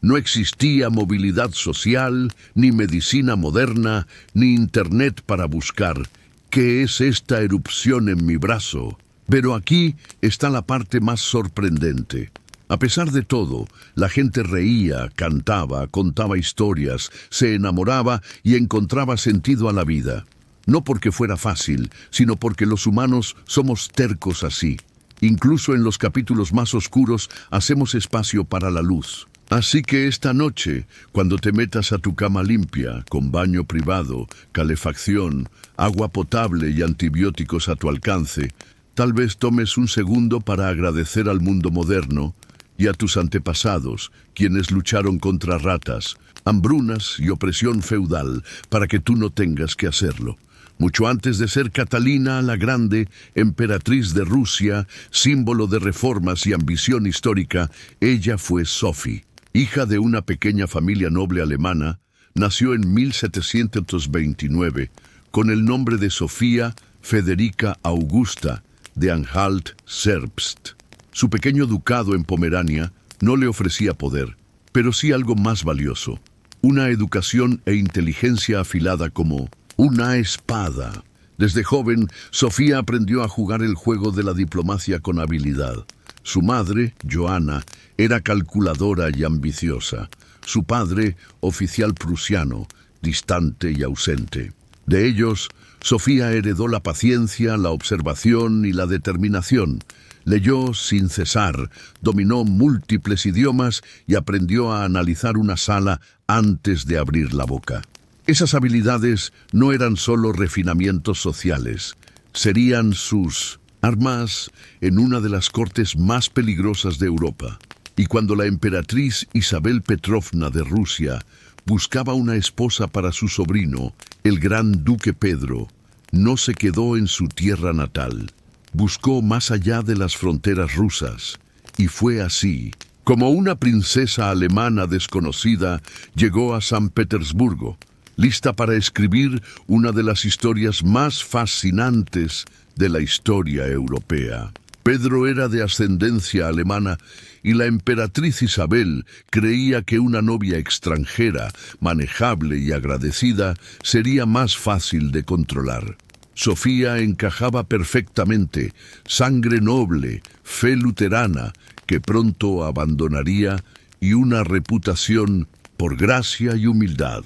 Speaker 1: No existía movilidad social, ni medicina moderna, ni internet para buscar ¿qué es esta erupción en mi brazo? Pero aquí está la parte más sorprendente. A pesar de todo, la gente reía, cantaba, contaba historias, se enamoraba y encontraba sentido a la vida. No porque fuera fácil, sino porque los humanos somos tercos así. Incluso en los capítulos más oscuros hacemos espacio para la luz. Así que esta noche, cuando te metas a tu cama limpia, con baño privado, calefacción, agua potable y antibióticos a tu alcance, tal vez tomes un segundo para agradecer al mundo moderno y a tus antepasados, quienes lucharon contra ratas, hambrunas y opresión feudal, para que tú no tengas que hacerlo. Mucho antes de ser Catalina la Grande, emperatriz de Rusia, símbolo de reformas y ambición histórica, ella fue Sophie. Hija de una pequeña familia noble alemana, nació en 1729 con el nombre de Sofía Federica Augusta de Anhalt-Zerbst. Su pequeño ducado en Pomerania no le ofrecía poder, pero sí algo más valioso, una educación e inteligencia afilada como una espada. Desde joven, Sofía aprendió a jugar el juego de la diplomacia con habilidad. Su madre, Johanna, era calculadora y ambiciosa. Su padre, oficial prusiano, distante y ausente. De ellos, Sofía heredó la paciencia, la observación y la determinación. Leyó sin cesar, dominó múltiples idiomas y aprendió a analizar una sala antes de abrir la boca. Esas habilidades no eran solo refinamientos sociales, serían sus armas en una de las cortes más peligrosas de Europa. Y cuando la emperatriz Isabel Petrovna de Rusia buscaba una esposa para su sobrino, el gran duque Pedro, no se quedó en su tierra natal. Buscó más allá de las fronteras rusas, y fue así, como una princesa alemana desconocida llegó a San Petersburgo, lista para escribir una de las historias más fascinantes de la historia europea. Pedro era de ascendencia alemana y la emperatriz Isabel creía que una novia extranjera, manejable y agradecida, sería más fácil de controlar. Sofía encajaba perfectamente, sangre noble, fe luterana, que pronto abandonaría, y una reputación por gracia y humildad.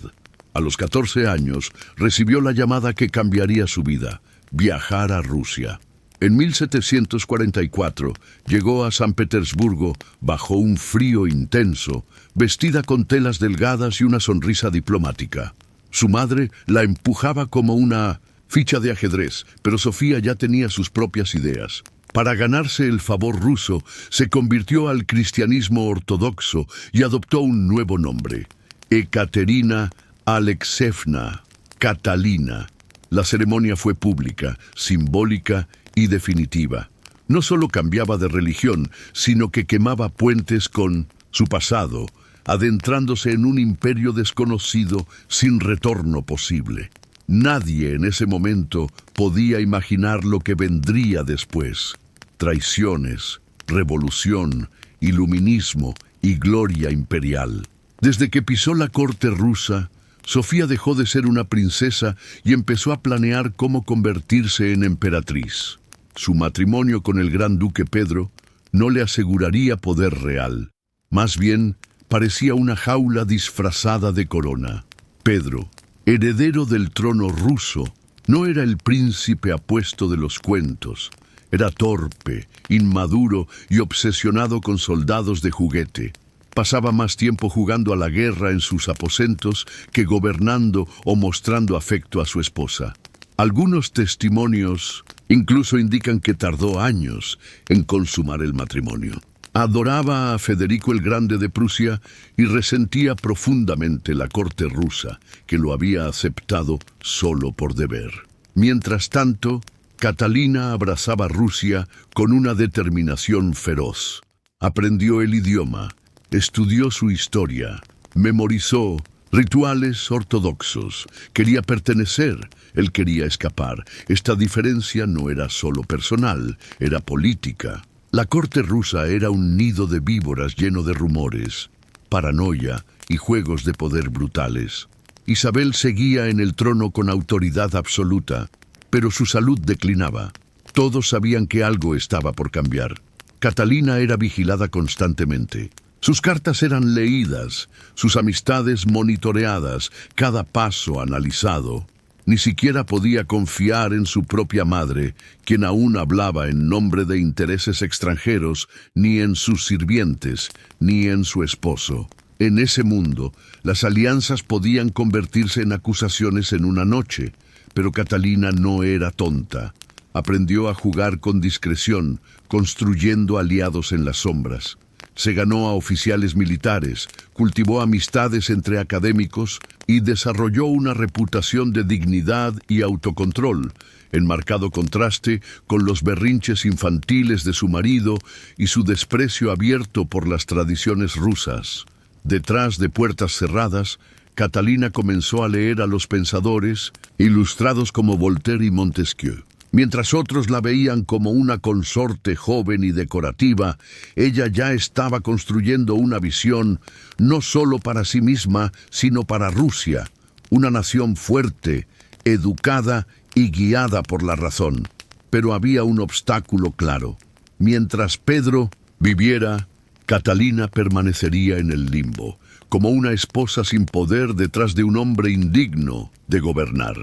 Speaker 1: A los 14 años recibió la llamada que cambiaría su vida, viajar a Rusia. En 1744 llegó a San Petersburgo bajo un frío intenso, vestida con telas delgadas y una sonrisa diplomática. Su madre la empujaba como una ficha de ajedrez, pero Sofía ya tenía sus propias ideas. Para ganarse el favor ruso, se convirtió al cristianismo ortodoxo y adoptó un nuevo nombre, Ekaterina Alexeyevna Catalina. La ceremonia fue pública, simbólica y definitiva. No solo cambiaba de religión, sino que quemaba puentes con su pasado, adentrándose en un imperio desconocido sin retorno posible. Nadie en ese momento podía imaginar lo que vendría después. Traiciones, revolución, iluminismo y gloria imperial. Desde que pisó la corte rusa, Sofía dejó de ser una princesa y empezó a planear cómo convertirse en emperatriz. Su matrimonio con el gran duque Pedro no le aseguraría poder real. Más bien, parecía una jaula disfrazada de corona. Pedro, heredero del trono ruso, no era el príncipe apuesto de los cuentos. Era torpe, inmaduro y obsesionado con soldados de juguete. Pasaba más tiempo jugando a la guerra en sus aposentos que gobernando o mostrando afecto a su esposa. Algunos testimonios Incluso indican que tardó años en consumar el matrimonio. Adoraba a Federico el Grande de Prusia y resentía profundamente la corte rusa, que lo había aceptado solo por deber. Mientras tanto, Catalina abrazaba Rusia con una determinación feroz. Aprendió el idioma, estudió su historia, memorizó rituales ortodoxos. Quería pertenecer, él quería escapar. Esta diferencia no era solo personal, era política. La corte rusa era un nido de víboras lleno de rumores, paranoia y juegos de poder brutales. Isabel seguía en el trono con autoridad absoluta, pero su salud declinaba. Todos sabían que algo estaba por cambiar. Catalina era vigilada constantemente. Sus cartas eran leídas, sus amistades monitoreadas, cada paso analizado. Ni siquiera podía confiar en su propia madre, quien aún hablaba en nombre de intereses extranjeros, ni en sus sirvientes, ni en su esposo. En ese mundo, las alianzas podían convertirse en acusaciones en una noche, pero Catalina no era tonta. Aprendió a jugar con discreción, construyendo aliados en las sombras. Se ganó a oficiales militares, cultivó amistades entre académicos y desarrolló una reputación de dignidad y autocontrol, en marcado contraste con los berrinches infantiles de su marido y su desprecio abierto por las tradiciones rusas. Detrás de puertas cerradas, Catalina comenzó a leer a los pensadores ilustrados como Voltaire y Montesquieu. Mientras otros la veían como una consorte joven y decorativa, ella ya estaba construyendo una visión no solo para sí misma, sino para Rusia, una nación fuerte, educada y guiada por la razón. Pero había un obstáculo claro. Mientras Pedro viviera, Catalina permanecería en el limbo, como una esposa sin poder detrás de un hombre indigno de gobernar.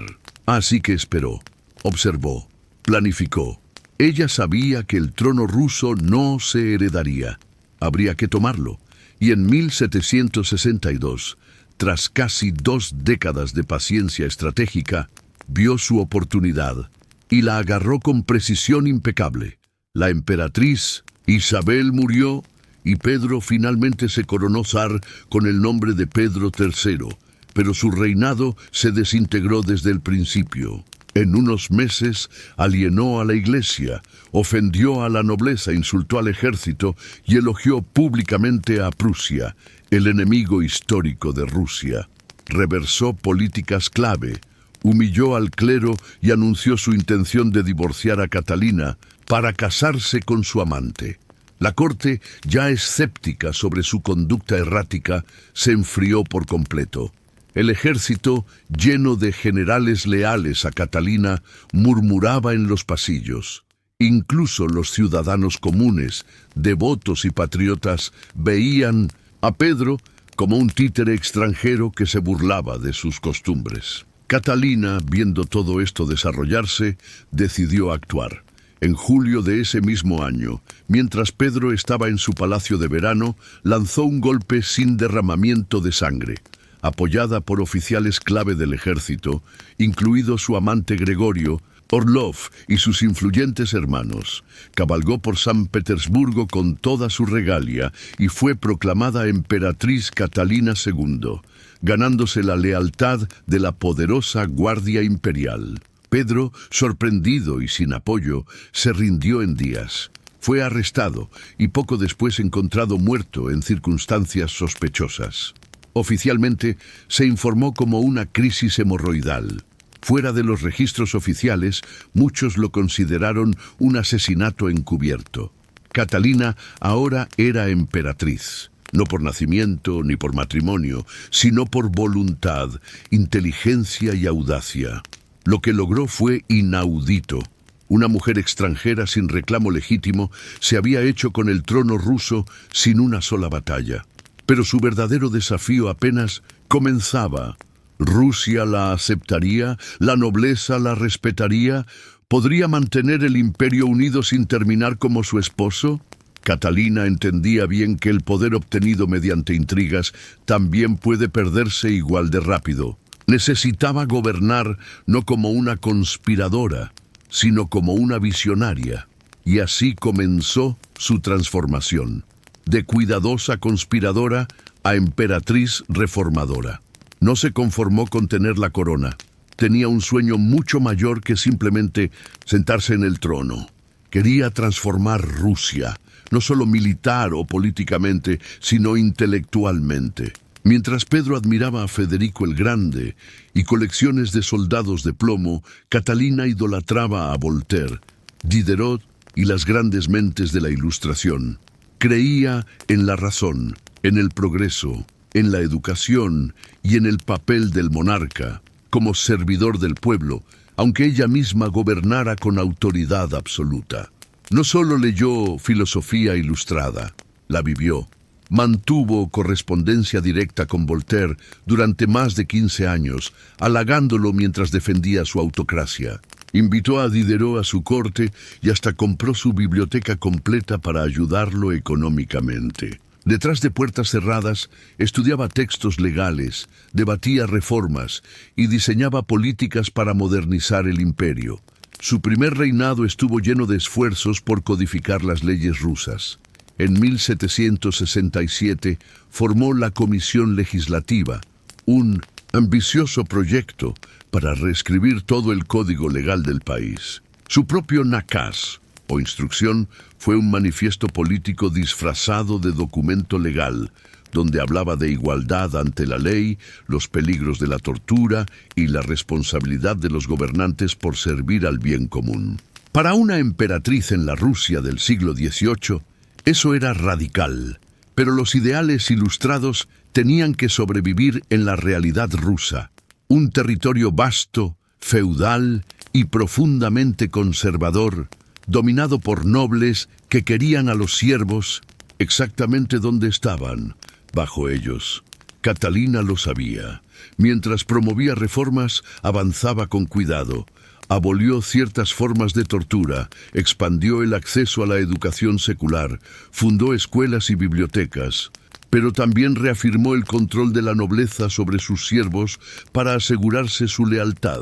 Speaker 1: Así que esperó, observó, planificó. Ella sabía que el trono ruso no se heredaría. Habría que tomarlo. Y en 1762, tras casi 2 décadas de paciencia estratégica, vio su oportunidad y la agarró con precisión impecable. La emperatriz Isabel murió y Pedro finalmente se coronó zar con el nombre de Pedro III, pero su reinado se desintegró desde el principio. En unos meses alienó a la iglesia, ofendió a la nobleza, insultó al ejército y elogió públicamente a Prusia, el enemigo histórico de Rusia. Reversó políticas clave, humilló al clero y anunció su intención de divorciar a Catalina para casarse con su amante. La corte, ya escéptica sobre su conducta errática, se enfrió por completo. El ejército, lleno de generales leales a Catalina, murmuraba en los pasillos. Incluso los ciudadanos comunes, devotos y patriotas, veían a Pedro como un títere extranjero que se burlaba de sus costumbres. Catalina, viendo todo esto desarrollarse, decidió actuar. En julio de ese mismo año, mientras Pedro estaba en su palacio de verano, lanzó un golpe sin derramamiento de sangre. Apoyada por oficiales clave del ejército, incluido su amante Gregorio, Orlov y sus influyentes hermanos, cabalgó por San Petersburgo con toda su regalia y fue proclamada emperatriz Catalina II, ganándose la lealtad de la poderosa Guardia Imperial. Pedro, sorprendido y sin apoyo, se rindió en días. Fue arrestado y poco después encontrado muerto en circunstancias sospechosas. Oficialmente se informó como una crisis hemorroidal. Fuera de los registros oficiales, muchos lo consideraron un asesinato encubierto. Catalina ahora era emperatriz, no por nacimiento ni por matrimonio, sino por voluntad, inteligencia y audacia. Lo que logró fue inaudito. Una mujer extranjera sin reclamo legítimo se había hecho con el trono ruso sin una sola batalla. Pero su verdadero desafío apenas comenzaba. ¿Rusia la aceptaría? ¿La nobleza la respetaría? ¿Podría mantener el imperio unido sin terminar como su esposo? Catalina entendía bien que el poder obtenido mediante intrigas también puede perderse igual de rápido. Necesitaba gobernar no como una conspiradora, sino como una visionaria. Y así comenzó su transformación, de cuidadosa conspiradora a emperatriz reformadora. No se conformó con tener la corona. Tenía un sueño mucho mayor que simplemente sentarse en el trono. Quería transformar Rusia, no solo militar o políticamente, sino intelectualmente. Mientras Pedro admiraba a Federico el Grande y colecciones de soldados de plomo, Catalina idolatraba a Voltaire, Diderot y las grandes mentes de la Ilustración. Creía en la razón, en el progreso, en la educación y en el papel del monarca, como servidor del pueblo, aunque ella misma gobernara con autoridad absoluta. No solo leyó filosofía ilustrada, la vivió. Mantuvo correspondencia directa con Voltaire durante más de 15 años, halagándolo mientras defendía su autocracia. Invitó a Diderot a su corte y hasta compró su biblioteca completa para ayudarlo económicamente. Detrás de puertas cerradas, estudiaba textos legales, debatía reformas y diseñaba políticas para modernizar el imperio. Su primer reinado estuvo lleno de esfuerzos por codificar las leyes rusas. En 1767 formó la Comisión Legislativa, un ambicioso proyecto para reescribir todo el código legal del país. Su propio nakaz, o instrucción, fue un manifiesto político disfrazado de documento legal, donde hablaba de igualdad ante la ley, los peligros de la tortura y la responsabilidad de los gobernantes por servir al bien común. Para una emperatriz en la Rusia del siglo XVIII, eso era radical, pero los ideales ilustrados tenían que sobrevivir en la realidad rusa, un territorio vasto, feudal y profundamente conservador, dominado por nobles que querían a los siervos exactamente donde estaban, bajo ellos. Catalina lo sabía. Mientras promovía reformas, avanzaba con cuidado. Abolió ciertas formas de tortura, expandió el acceso a la educación secular, fundó escuelas y bibliotecas, pero también reafirmó el control de la nobleza sobre sus siervos para asegurarse su lealtad.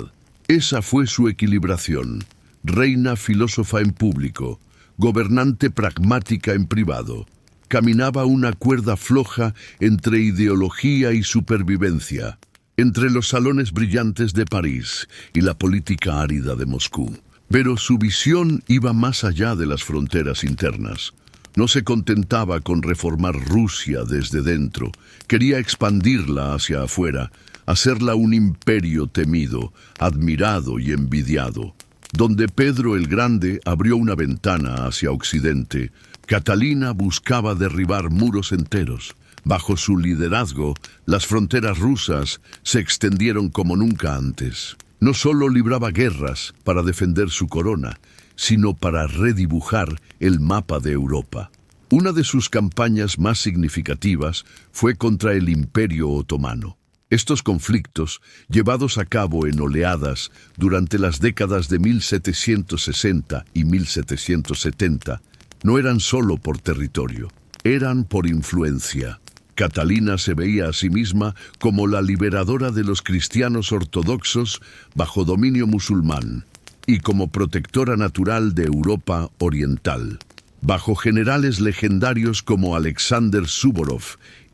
Speaker 1: Esa fue su equilibración. Reina filósofa en público, gobernante pragmática en privado. Caminaba una cuerda floja entre ideología y supervivencia, entre los salones brillantes de París y la política árida de Moscú. Pero su visión iba más allá de las fronteras internas. No se contentaba con reformar Rusia desde dentro, quería expandirla hacia afuera, hacerla un imperio temido, admirado y envidiado. Donde Pedro el Grande abrió una ventana hacia Occidente, Catalina buscaba derribar muros enteros. Bajo su liderazgo, las fronteras rusas se extendieron como nunca antes. No solo libraba guerras para defender su corona, sino para redibujar el mapa de Europa. Una de sus campañas más significativas fue contra el Imperio Otomano. Estos conflictos, llevados a cabo en oleadas durante las décadas de 1760 y 1770, no eran solo por territorio, eran por influencia. Catalina se veía a sí misma como la liberadora de los cristianos ortodoxos bajo dominio musulmán y como protectora natural de Europa oriental. Bajo generales legendarios como Alexander Suvorov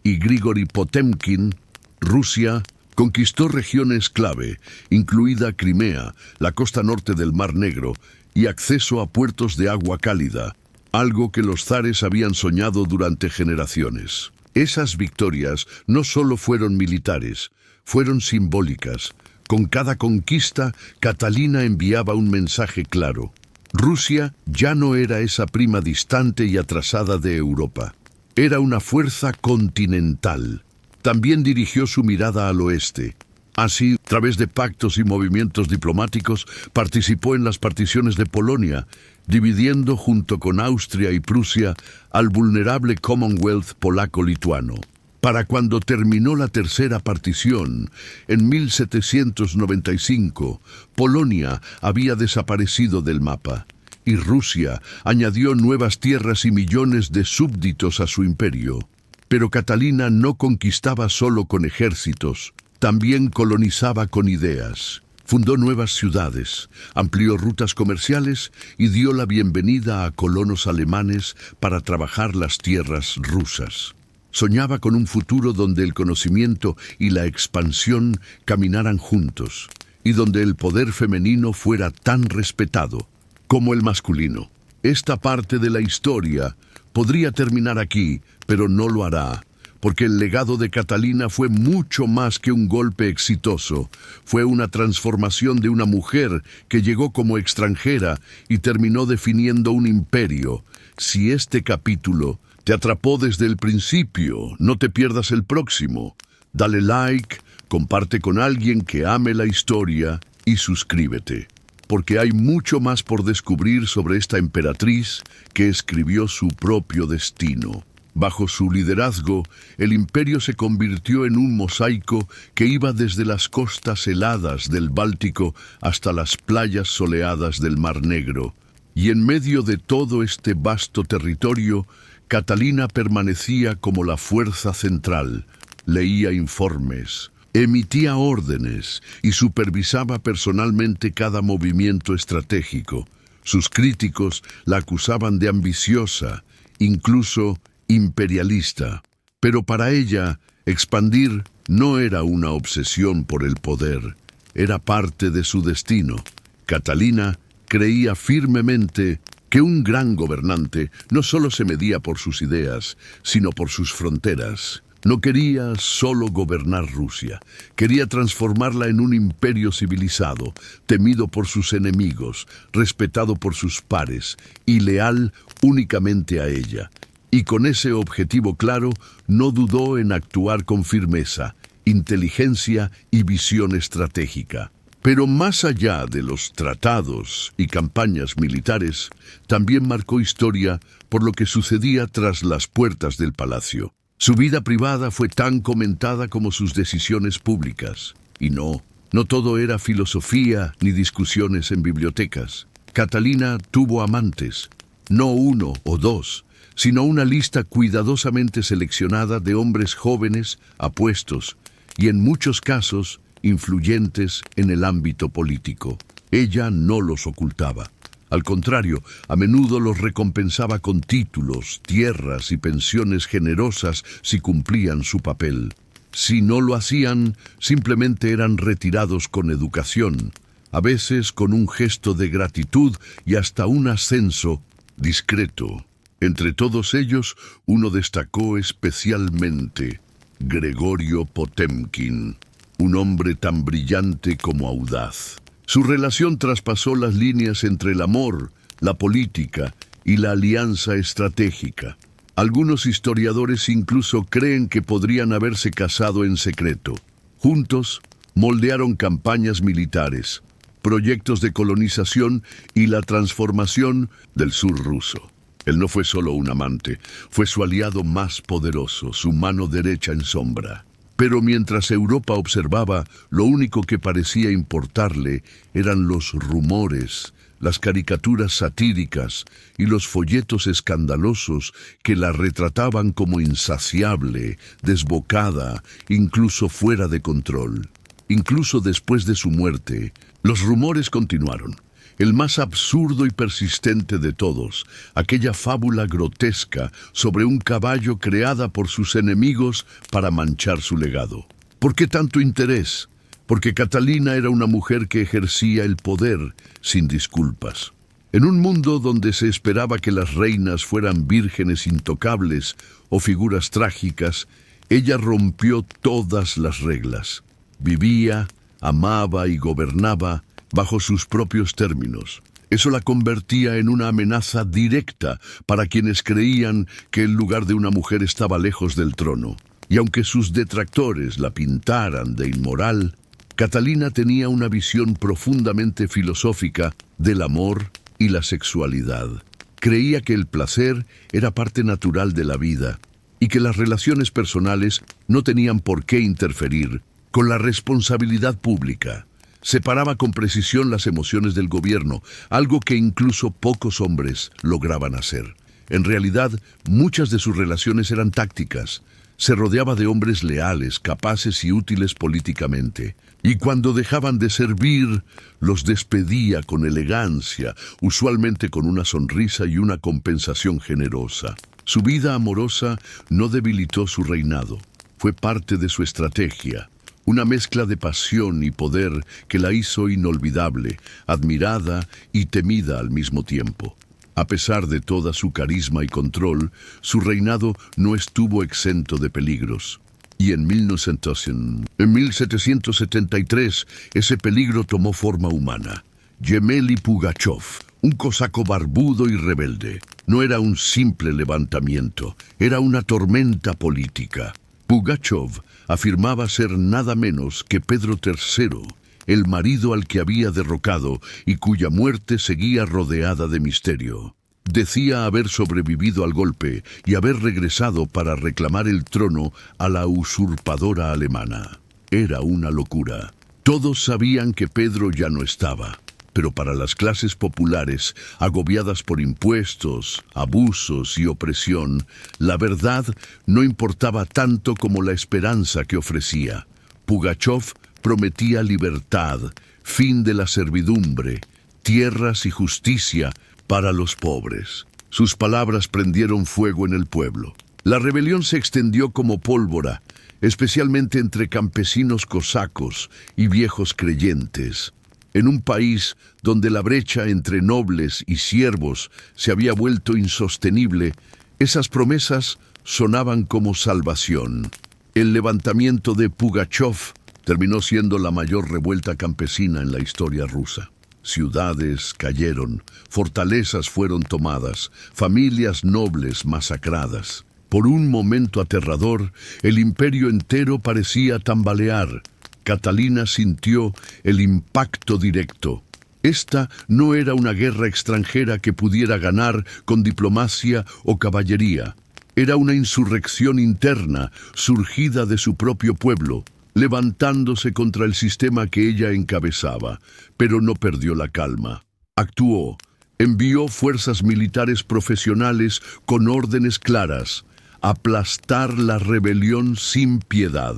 Speaker 1: y Grigori Potemkin, Rusia conquistó regiones clave, incluida Crimea, la costa norte del Mar Negro y acceso a puertos de agua cálida, algo que los zares habían soñado durante generaciones. Esas victorias no solo fueron militares, fueron simbólicas. Con cada conquista, Catalina enviaba un mensaje claro. Rusia ya no era esa prima distante y atrasada de Europa. Era una fuerza continental. También dirigió su mirada al oeste. Así, a través de pactos y movimientos diplomáticos, participó en las particiones de Polonia, dividiendo junto con Austria y Prusia al vulnerable Commonwealth polaco-lituano. Para cuando terminó la tercera partición, en 1795, Polonia había desaparecido del mapa, y Rusia añadió nuevas tierras y millones de súbditos a su imperio. Pero Catalina no conquistaba solo con ejércitos, también colonizaba con ideas. Fundó nuevas ciudades, amplió rutas comerciales y dio la bienvenida a colonos alemanes para trabajar las tierras rusas. Soñaba con un futuro donde el conocimiento y la expansión caminaran juntos, y donde el poder femenino fuera tan respetado como el masculino. Esta parte de la historia podría terminar aquí, pero no lo hará, porque el legado de Catalina fue mucho más que un golpe exitoso. Fue una transformación de una mujer que llegó como extranjera y terminó definiendo un imperio. Si este capítulo te atrapó desde el principio, no te pierdas el próximo. Dale like, comparte con alguien que ame la historia y suscríbete, porque hay mucho más por descubrir sobre esta emperatriz que escribió su propio destino. Bajo su liderazgo, el imperio se convirtió en un mosaico que iba desde las costas heladas del Báltico hasta las playas soleadas del Mar Negro. Y en medio de todo este vasto territorio, Catalina permanecía como la fuerza central, leía informes, emitía órdenes y supervisaba personalmente cada movimiento estratégico. Sus críticos la acusaban de ambiciosa, incluso imperialista. Pero para ella, expandir no era una obsesión por el poder, era parte de su destino. Catalina creía firmemente que un gran gobernante no solo se medía por sus ideas, sino por sus fronteras. No quería solo gobernar Rusia, quería transformarla en un imperio civilizado, temido por sus enemigos, respetado por sus pares y leal únicamente a ella. Y con ese objetivo claro, no dudó en actuar con firmeza, inteligencia y visión estratégica. Pero más allá de los tratados y campañas militares, también marcó historia por lo que sucedía tras las puertas del palacio. Su vida privada fue tan comentada como sus decisiones públicas. Y no todo era filosofía ni discusiones en bibliotecas. Catalina tuvo amantes, no uno o dos, sino una lista cuidadosamente seleccionada de hombres jóvenes, apuestos y en muchos casos influyentes en el ámbito político. Ella no los ocultaba. Al contrario, a menudo los recompensaba con títulos, tierras y pensiones generosas si cumplían su papel. Si no lo hacían, simplemente eran retirados con educación, a veces con un gesto de gratitud y hasta un ascenso discreto. Entre todos ellos, uno destacó especialmente: Gregorio Potemkin, un hombre tan brillante como audaz. Su relación traspasó las líneas entre el amor, la política y la alianza estratégica. Algunos historiadores incluso creen que podrían haberse casado en secreto. Juntos, moldearon campañas militares, proyectos de colonización y la transformación del sur ruso. Él no fue solo un amante, fue su aliado más poderoso, su mano derecha en sombra. Pero mientras Europa observaba, lo único que parecía importarle eran los rumores, las caricaturas satíricas y los folletos escandalosos que la retrataban como insaciable, desbocada, incluso fuera de control. Incluso después de su muerte, los rumores continuaron. El más absurdo y persistente de todos, aquella fábula grotesca sobre un caballo creada por sus enemigos para manchar su legado. ¿Por qué tanto interés? Porque Catalina era una mujer que ejercía el poder sin disculpas. En un mundo donde se esperaba que las reinas fueran vírgenes intocables o figuras trágicas, ella rompió todas las reglas. Vivía, amaba y gobernaba bajo sus propios términos. Eso la convertía en una amenaza directa para quienes creían que el lugar de una mujer estaba lejos del trono. Y aunque sus detractores la pintaran de inmoral, Catalina tenía una visión profundamente filosófica del amor y la sexualidad. Creía que el placer era parte natural de la vida y que las relaciones personales no tenían por qué interferir con la responsabilidad pública. Separaba con precisión las emociones del gobierno, algo que incluso pocos hombres lograban hacer. En realidad, muchas de sus relaciones eran tácticas. Se rodeaba de hombres leales, capaces y útiles políticamente. Y cuando dejaban de servir, los despedía con elegancia, usualmente con una sonrisa y una compensación generosa. Su vida amorosa no debilitó su reinado. Fue parte de su estrategia. Una mezcla de pasión y poder que la hizo inolvidable, admirada y temida al mismo tiempo. A pesar de toda su carisma y control, su reinado no estuvo exento de peligros. Y en 1773, ese peligro tomó forma humana. Gemelli Pugachov, un cosaco barbudo y rebelde. No era un simple levantamiento, era una tormenta política. Pugachov afirmaba ser nada menos que Pedro III, el marido al que había derrocado y cuya muerte seguía rodeada de misterio. Decía haber sobrevivido al golpe y haber regresado para reclamar el trono a la usurpadora alemana. Era una locura. Todos sabían que Pedro ya no estaba, pero para las clases populares, agobiadas por impuestos, abusos y opresión, la verdad no importaba tanto como la esperanza que ofrecía. Pugachov prometía libertad, fin de la servidumbre, tierras y justicia para los pobres. Sus palabras prendieron fuego en el pueblo. La rebelión se extendió como pólvora, especialmente entre campesinos cosacos y viejos creyentes. En un país donde la brecha entre nobles y siervos se había vuelto insostenible, esas promesas sonaban como salvación. El levantamiento de Pugachov terminó siendo la mayor revuelta campesina en la historia rusa. Ciudades cayeron, fortalezas fueron tomadas, familias nobles masacradas. Por un momento aterrador, el imperio entero parecía tambalear. Catalina sintió el impacto directo. Esta no era una guerra extranjera que pudiera ganar con diplomacia o caballería. Era una insurrección interna, surgida de su propio pueblo, levantándose contra el sistema que ella encabezaba, pero no perdió la calma. Actuó, envió fuerzas militares profesionales con órdenes claras: aplastar la rebelión sin piedad.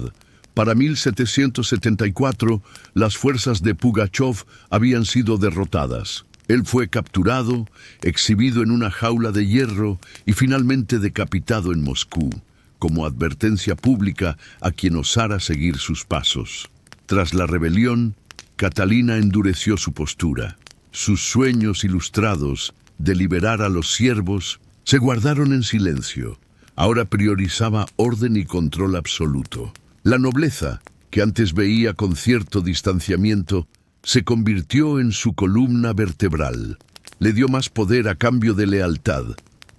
Speaker 1: Para 1774, las fuerzas de Pugachov habían sido derrotadas. Él fue capturado, exhibido en una jaula de hierro y finalmente decapitado en Moscú, como advertencia pública a quien osara seguir sus pasos. Tras la rebelión, Catalina endureció su postura. Sus sueños ilustrados de liberar a los siervos se guardaron en silencio. Ahora priorizaba orden y control absoluto. La nobleza, que antes veía con cierto distanciamiento, se convirtió en su columna vertebral. Le dio más poder a cambio de lealtad,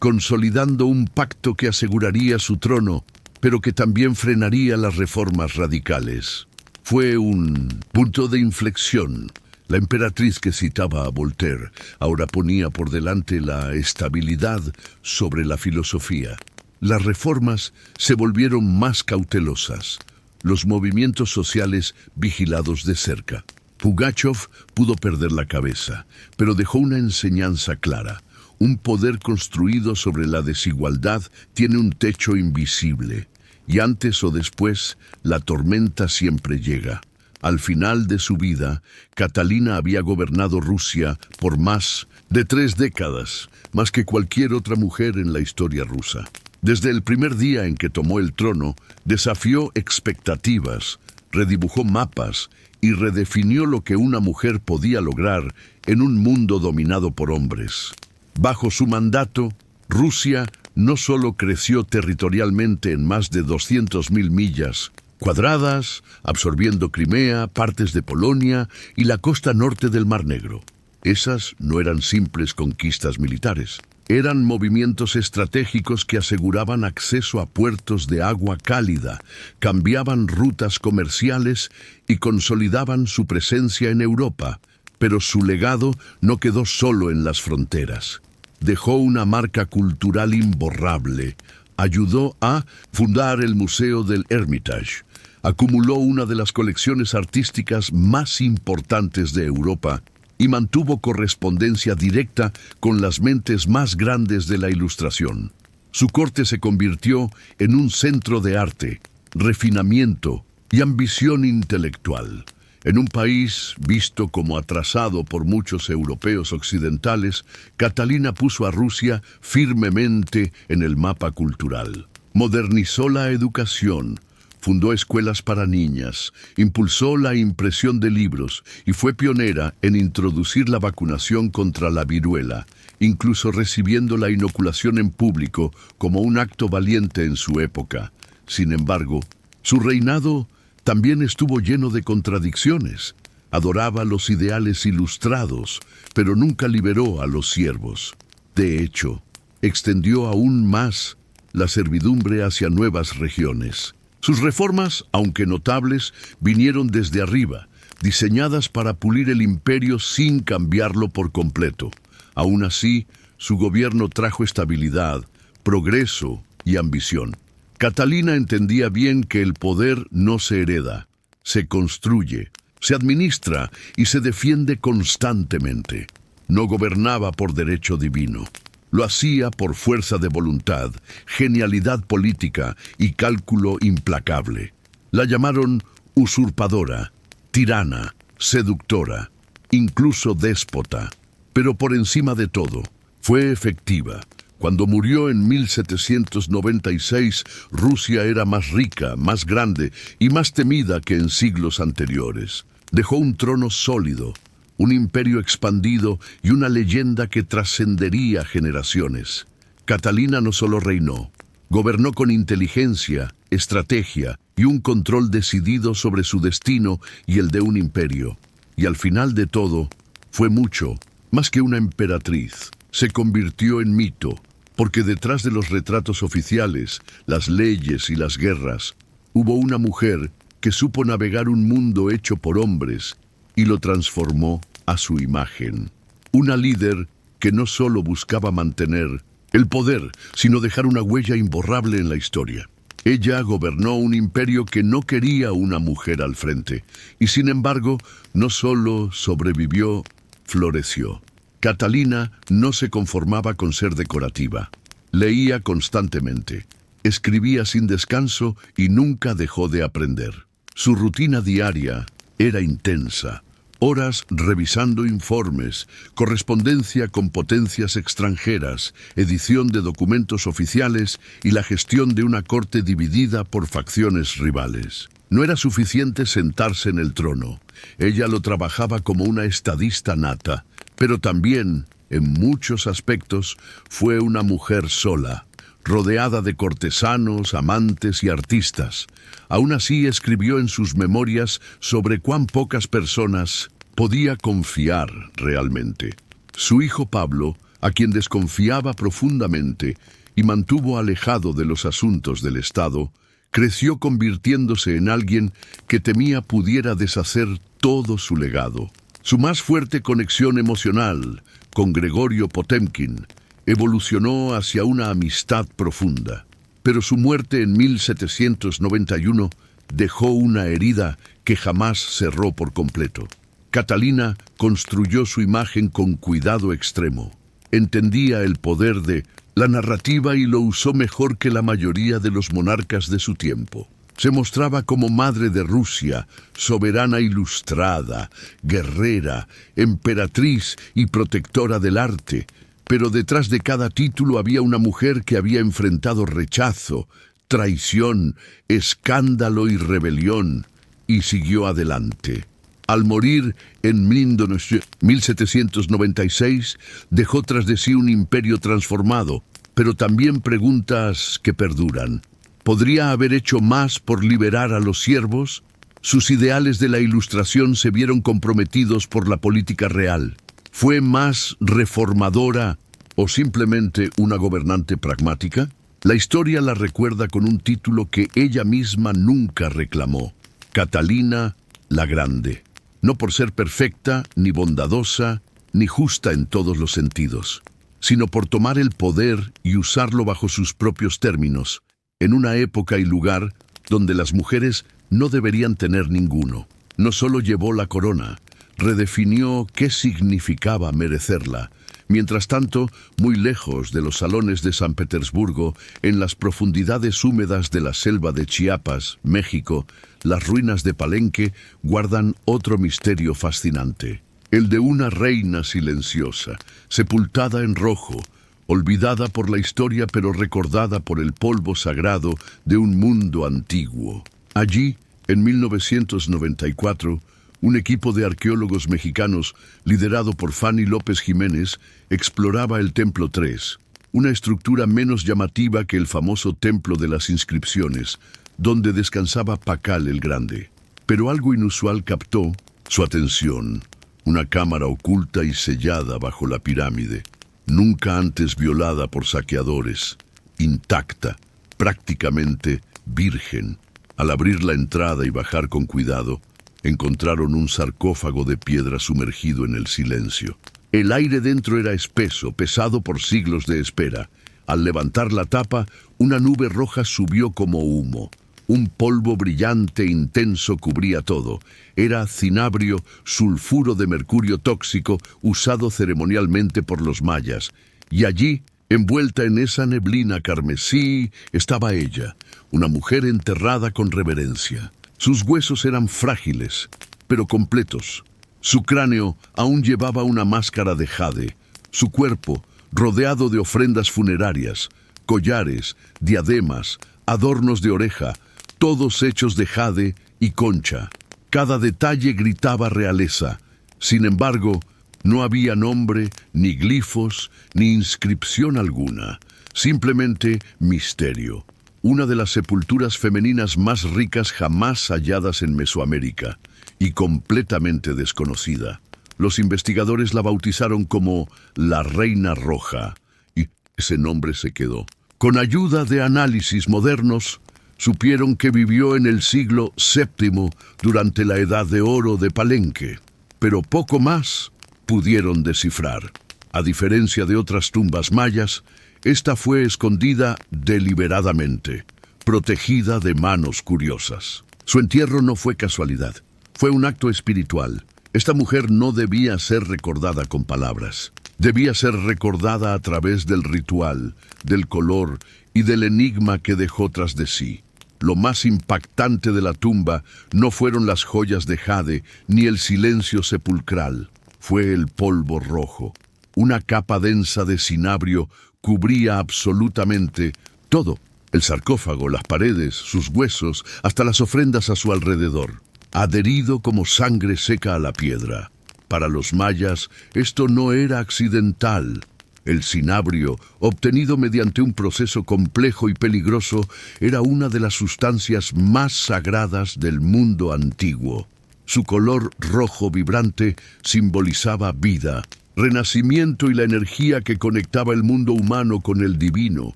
Speaker 1: consolidando un pacto que aseguraría su trono, pero que también frenaría las reformas radicales. Fue un punto de inflexión. La emperatriz que citaba a Voltaire ahora ponía por delante la estabilidad sobre la filosofía. Las reformas se volvieron más cautelosas, los movimientos sociales vigilados de cerca. Pugachov pudo perder la cabeza, pero dejó una enseñanza clara. Un poder construido sobre la desigualdad tiene un techo invisible, y antes o después la tormenta siempre llega. Al final de su vida, Catalina había gobernado Rusia por más de 3 décadas, más que cualquier otra mujer en la historia rusa. Desde el primer día en que tomó el trono, desafió expectativas, redibujó mapas y redefinió lo que una mujer podía lograr en un mundo dominado por hombres. Bajo su mandato, Rusia no solo creció territorialmente en más de 200.000 millas cuadradas, absorbiendo Crimea, partes de Polonia y la costa norte del Mar Negro. Esas no eran simples conquistas militares. Eran movimientos estratégicos que aseguraban acceso a puertos de agua cálida, cambiaban rutas comerciales y consolidaban su presencia en Europa. Pero su legado no quedó solo en las fronteras. Dejó una marca cultural imborrable. Ayudó a fundar el Museo del Hermitage. Acumuló una de las colecciones artísticas más importantes de Europa y mantuvo correspondencia directa con las mentes más grandes de la Ilustración. Su corte se convirtió en un centro de arte, refinamiento y ambición intelectual. En un país visto como atrasado por muchos europeos occidentales, Catalina puso a Rusia firmemente en el mapa cultural. Modernizó la educación, fundó escuelas para niñas, impulsó la impresión de libros y fue pionera en introducir la vacunación contra la viruela, incluso recibiendo la inoculación en público como un acto valiente en su época. Sin embargo, su reinado también estuvo lleno de contradicciones. Adoraba los ideales ilustrados, pero nunca liberó a los siervos. De hecho, extendió aún más la servidumbre hacia nuevas regiones. Sus reformas, aunque notables, vinieron desde arriba, diseñadas para pulir el imperio sin cambiarlo por completo. Aún así, su gobierno trajo estabilidad, progreso y ambición. Catalina entendía bien que el poder no se hereda, se construye, se administra y se defiende constantemente. No gobernaba por derecho divino. Lo hacía por fuerza de voluntad, genialidad política y cálculo implacable. La llamaron usurpadora, tirana, seductora, incluso déspota. Pero por encima de todo, fue efectiva. Cuando murió en 1796, Rusia era más rica, más grande y más temida que en siglos anteriores. Dejó un trono sólido, un imperio expandido y una leyenda que trascendería generaciones. Catalina no solo reinó, gobernó con inteligencia, estrategia y un control decidido sobre su destino y el de un imperio. Y al final de todo, fue mucho, más que una emperatriz. Se convirtió en mito, porque detrás de los retratos oficiales, las leyes y las guerras, hubo una mujer que supo navegar un mundo hecho por hombres y lo transformó a su imagen. Una líder que no solo buscaba mantener el poder, sino dejar una huella imborrable en la historia. Ella gobernó un imperio que no quería una mujer al frente, y sin embargo, no solo sobrevivió, floreció. Catalina no se conformaba con ser decorativa. Leía constantemente, escribía sin descanso y nunca dejó de aprender. Su rutina diaria era intensa. Horas revisando informes, correspondencia con potencias extranjeras, edición de documentos oficiales y la gestión de una corte dividida por facciones rivales. No era suficiente sentarse en el trono. Ella lo trabajaba como una estadista nata, pero también, en muchos aspectos, fue una mujer sola, rodeada de cortesanos, amantes y artistas. Aún así escribió en sus memorias sobre cuán pocas personas podía confiar realmente. Su hijo Pablo, a quien desconfiaba profundamente y mantuvo alejado de los asuntos del Estado, creció convirtiéndose en alguien que temía pudiera deshacer todo su legado. Su más fuerte conexión emocional con Gregorio Potemkin evolucionó hacia una amistad profunda, pero su muerte en 1791 dejó una herida que jamás cerró por completo. Catalina construyó su imagen con cuidado extremo. Entendía el poder de la narrativa y lo usó mejor que la mayoría de los monarcas de su tiempo. Se mostraba como madre de Rusia, soberana ilustrada, guerrera, emperatriz y protectora del arte, pero detrás de cada título había una mujer que había enfrentado rechazo, traición, escándalo y rebelión, y siguió adelante. Al morir en 1796, dejó tras de sí un imperio transformado, pero también preguntas que perduran. ¿Podría haber hecho más por liberar a los siervos? Sus ideales de la Ilustración se vieron comprometidos por la política real. ¿Fue más reformadora o simplemente una gobernante pragmática? La historia la recuerda con un título que ella misma nunca reclamó: Catalina la Grande. No por ser perfecta, ni bondadosa, ni justa en todos los sentidos, sino por tomar el poder y usarlo bajo sus propios términos, en una época y lugar donde las mujeres no deberían tener ninguno. No solo llevó la corona, redefinió qué significaba merecerla, Mientras tanto, muy lejos de los salones de San Petersburgo, en las profundidades húmedas de la selva de Chiapas, México, las ruinas de Palenque guardan otro misterio fascinante. El de una reina silenciosa, sepultada en rojo, olvidada por la historia pero recordada por el polvo sagrado de un mundo antiguo. Allí, en 1994, un equipo de arqueólogos mexicanos, liderado por Fanny López Jiménez, exploraba el Templo 3, una estructura menos llamativa que el famoso Templo de las Inscripciones, donde descansaba Pacal el Grande. Pero algo inusual captó su atención, una cámara oculta y sellada bajo la pirámide, nunca antes violada por saqueadores, intacta, prácticamente virgen. Al abrir la entrada y bajar con cuidado, encontraron un sarcófago de piedra sumergido en el silencio. El aire dentro era espeso, pesado por siglos de espera. Al levantar la tapa, una nube roja subió como humo. Un polvo brillante e intenso cubría todo. Era cinabrio, sulfuro de mercurio tóxico usado ceremonialmente por los mayas. Y allí, envuelta en esa neblina carmesí, estaba ella, una mujer enterrada con reverencia. Sus huesos eran frágiles, pero completos. Su cráneo aún llevaba una máscara de jade. Su cuerpo, rodeado de ofrendas funerarias, collares, diademas, adornos de oreja, todos hechos de jade y concha. Cada detalle gritaba realeza. Sin embargo, no había nombre, ni glifos, ni inscripción alguna. Simplemente misterio. Una de las sepulturas femeninas más ricas jamás halladas en Mesoamérica, y completamente desconocida. Los investigadores la bautizaron como la Reina Roja, y ese nombre se quedó. Con ayuda de análisis modernos, supieron que vivió en el siglo VII durante la Edad de Oro de Palenque, pero poco más pudieron descifrar. A diferencia de otras tumbas mayas, esta fue escondida deliberadamente, protegida de manos curiosas. Su entierro no fue casualidad, fue un acto espiritual. Esta mujer no debía ser recordada con palabras. Debía ser recordada a través del ritual, del color y del enigma que dejó tras de sí. Lo más impactante de la tumba no fueron las joyas de jade ni el silencio sepulcral. Fue el polvo rojo. Una capa densa de cinabrio cubría absolutamente todo. El sarcófago, las paredes, sus huesos, hasta las ofrendas a su alrededor. Adherido como sangre seca a la piedra. Para los mayas, esto no era accidental. El cinabrio, obtenido mediante un proceso complejo y peligroso, era una de las sustancias más sagradas del mundo antiguo. Su color rojo vibrante simbolizaba vida, renacimiento y la energía que conectaba el mundo humano con el divino.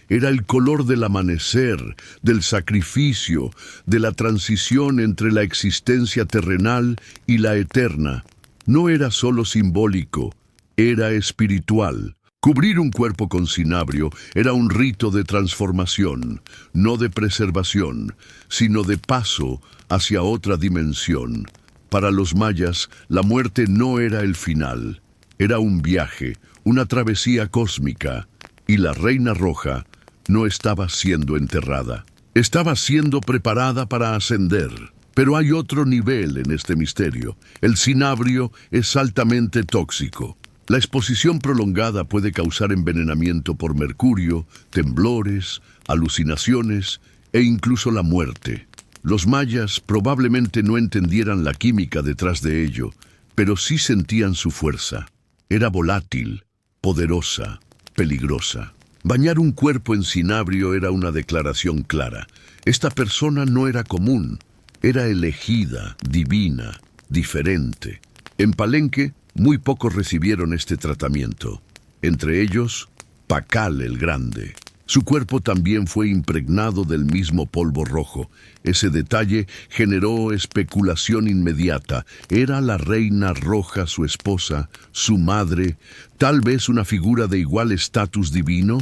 Speaker 1: Era el color del amanecer, del sacrificio, de la transición entre la existencia terrenal y la eterna. No era solo simbólico, era espiritual. Cubrir un cuerpo con cinabrio era un rito de transformación, no de preservación, sino de paso hacia otra dimensión. Para los mayas, la muerte no era el final, era un viaje, una travesía cósmica, y la Reina Roja no estaba siendo enterrada. Estaba siendo preparada para ascender. Pero hay otro nivel en este misterio. El cinabrio es altamente tóxico. La exposición prolongada puede causar envenenamiento por mercurio, temblores, alucinaciones e incluso la muerte. Los mayas probablemente no entendieran la química detrás de ello, pero sí sentían su fuerza. Era volátil, poderosa, peligrosa. Bañar un cuerpo en cinabrio era una declaración clara. Esta persona no era común, era elegida, divina, diferente. En Palenque, muy pocos recibieron este tratamiento. Entre ellos, Pacal el Grande. Su cuerpo también fue impregnado del mismo polvo rojo. Ese detalle generó especulación inmediata. ¿Era la Reina Roja su esposa, su madre, tal vez una figura de igual estatus divino?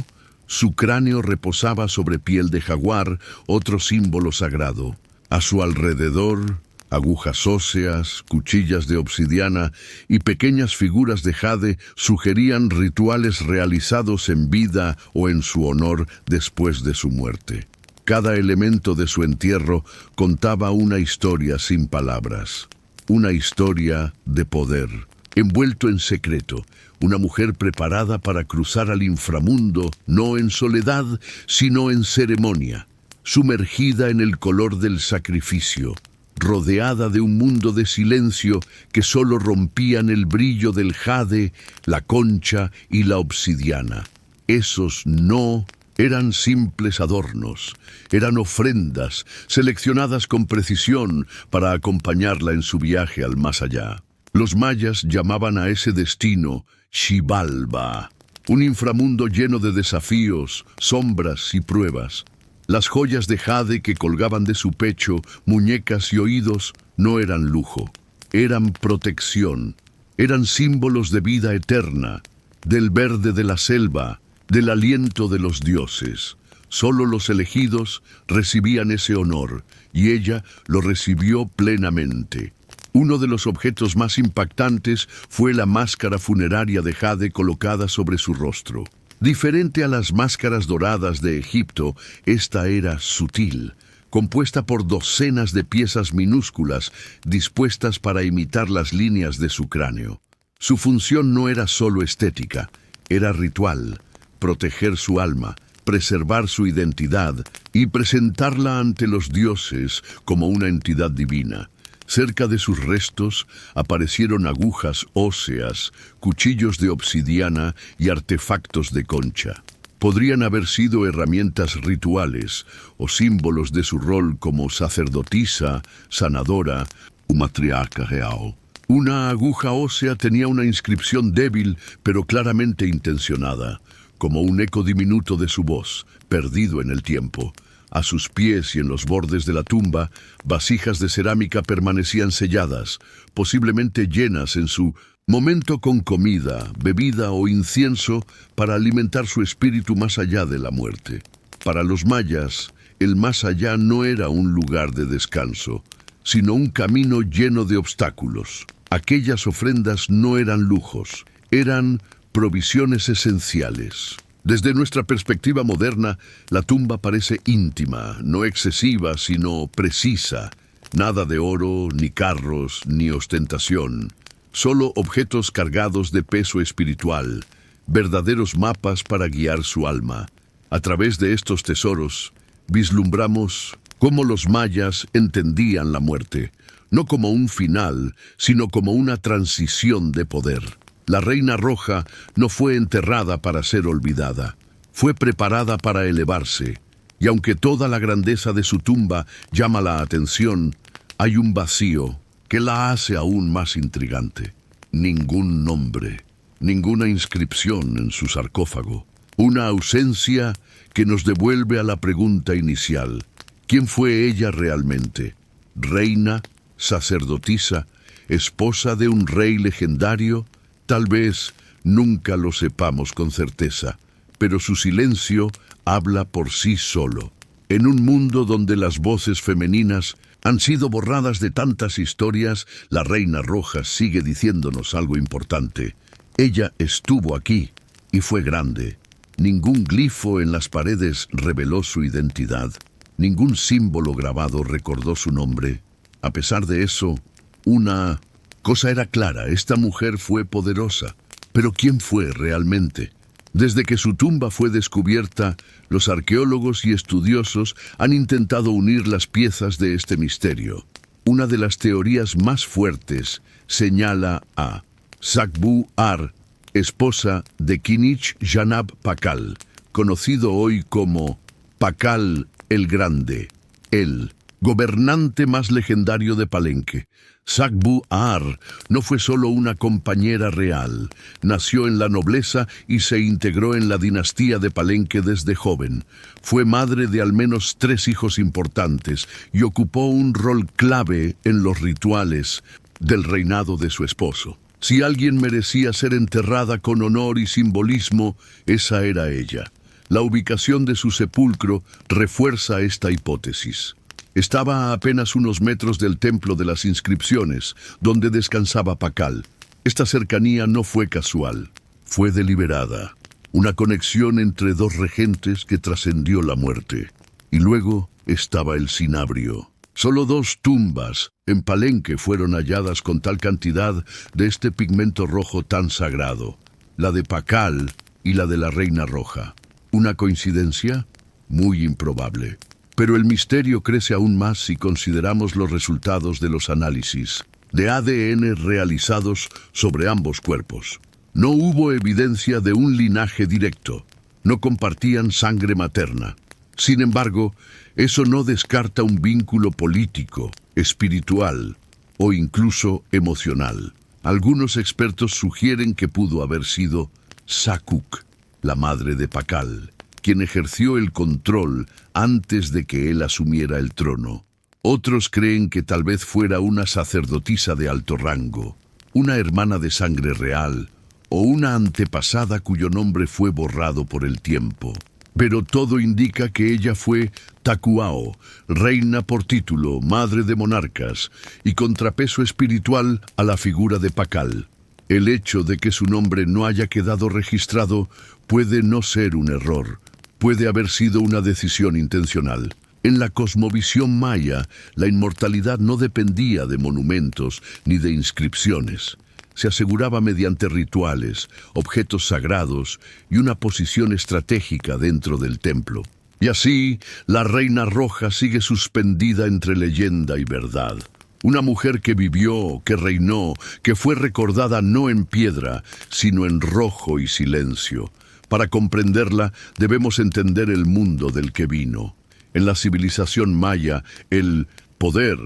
Speaker 1: Su cráneo reposaba sobre piel de jaguar, otro símbolo sagrado. A su alrededor, Agujas óseas, cuchillas de obsidiana y pequeñas figuras de jade sugerían rituales realizados en vida o en su honor después de su muerte. Cada elemento de su entierro contaba una historia sin palabras, una historia de poder. Envuelto en secreto, una mujer preparada para cruzar al inframundo, no en soledad, sino en ceremonia, sumergida en el color del sacrificio, rodeada de un mundo de silencio que solo rompían el brillo del jade, la concha y la obsidiana. Esos no eran simples adornos, eran ofrendas seleccionadas con precisión para acompañarla en su viaje al más allá. Los mayas llamaban a ese destino Xibalba, un inframundo lleno de desafíos, sombras y pruebas. Las joyas de jade que colgaban de su pecho, muñecas y oídos, no eran lujo, eran protección, eran símbolos de vida eterna, del verde de la selva, del aliento de los dioses. Solo los elegidos recibían ese honor, y ella lo recibió plenamente. Uno de los objetos más impactantes fue la máscara funeraria de jade colocada sobre su rostro. Diferente a las máscaras doradas de Egipto, esta era sutil, compuesta por docenas de piezas minúsculas dispuestas para imitar las líneas de su cráneo. Su función no era solo estética, era ritual, proteger su alma, preservar su identidad y presentarla ante los dioses como una entidad divina. Cerca de sus restos aparecieron agujas óseas, cuchillos de obsidiana y artefactos de concha. Podrían haber sido herramientas rituales o símbolos de su rol como sacerdotisa, sanadora o matriarca real. Una aguja ósea tenía una inscripción débil pero claramente intencionada, como un eco diminuto de su voz, perdido en el tiempo. A sus pies y en los bordes de la tumba, vasijas de cerámica permanecían selladas, posiblemente llenas en su momento con comida, bebida o incienso para alimentar su espíritu más allá de la muerte. Para los mayas, el más allá no era un lugar de descanso, sino un camino lleno de obstáculos. Aquellas ofrendas no eran lujos, eran provisiones esenciales. Desde nuestra perspectiva moderna, la tumba parece íntima, no excesiva, sino precisa. Nada de oro, ni carros, ni ostentación. Solo objetos cargados de peso espiritual, verdaderos mapas para guiar su alma. A través de estos tesoros, vislumbramos cómo los mayas entendían la muerte, no como un final, sino como una transición de poder. La reina roja no fue enterrada para ser olvidada, fue preparada para elevarse, y aunque toda la grandeza de su tumba llama la atención, hay un vacío que la hace aún más intrigante. Ningún nombre, ninguna inscripción en su sarcófago, una ausencia que nos devuelve a la pregunta inicial: ¿quién fue ella realmente? ¿Reina? ¿Sacerdotisa? ¿Esposa de un rey legendario? Tal vez nunca lo sepamos con certeza, pero su silencio habla por sí solo. En un mundo donde las voces femeninas han sido borradas de tantas historias, la Reina Roja sigue diciéndonos algo importante. Ella estuvo aquí y fue grande. Ningún glifo en las paredes reveló su identidad. Ningún símbolo grabado recordó su nombre. A pesar de eso, una cosa era clara: esta mujer fue poderosa. Pero ¿quién fue realmente? Desde que su tumba fue descubierta, los arqueólogos y estudiosos han intentado unir las piezas de este misterio. Una de las teorías más fuertes señala a Sakbu-Ar, esposa de Kinich-Janab Pakal, conocido hoy como Pakal el Grande, el gobernante más legendario de Palenque. Sakbu-Ar no fue solo una compañera real, nació en la nobleza y se integró en la dinastía de Palenque desde joven. Fue madre de al menos 3 hijos importantes y ocupó un rol clave en los rituales del reinado de su esposo. Si alguien merecía ser enterrada con honor y simbolismo, esa era ella. La ubicación de su sepulcro refuerza esta hipótesis. Estaba a apenas unos metros del templo de las inscripciones, donde descansaba Pakal. Esta cercanía no fue casual, fue deliberada. Una conexión entre dos regentes que trascendió la muerte. Y luego estaba el cinabrio. Solo 2 tumbas en Palenque fueron halladas con tal cantidad de este pigmento rojo tan sagrado. La de Pakal y la de la Reina Roja. ¿Una coincidencia? Muy improbable. Pero el misterio crece aún más si consideramos los resultados de los análisis de ADN realizados sobre ambos cuerpos. No hubo evidencia de un linaje directo. No compartían sangre materna. Sin embargo, eso no descarta un vínculo político, espiritual o incluso emocional. Algunos expertos sugieren que pudo haber sido Sakuk, la madre de Pakal, quien ejerció el control antes de que él asumiera el trono. Otros creen que tal vez fuera una sacerdotisa de alto rango, una hermana de sangre real o una antepasada cuyo nombre fue borrado por el tiempo. Pero todo indica que ella fue Tacuao, reina por título, madre de monarcas y contrapeso espiritual a la figura de Pakal. El hecho de que su nombre no haya quedado registrado puede no ser un error, puede haber sido una decisión intencional. En la cosmovisión maya, la inmortalidad no dependía de monumentos ni de inscripciones. Se aseguraba mediante rituales, objetos sagrados y una posición estratégica dentro del templo. Y así, la Reina Roja sigue suspendida entre leyenda y verdad. Una mujer que vivió, que reinó, que fue recordada no en piedra, sino en rojo y silencio. Para comprenderla, debemos entender el mundo del que vino. En la civilización maya, el poder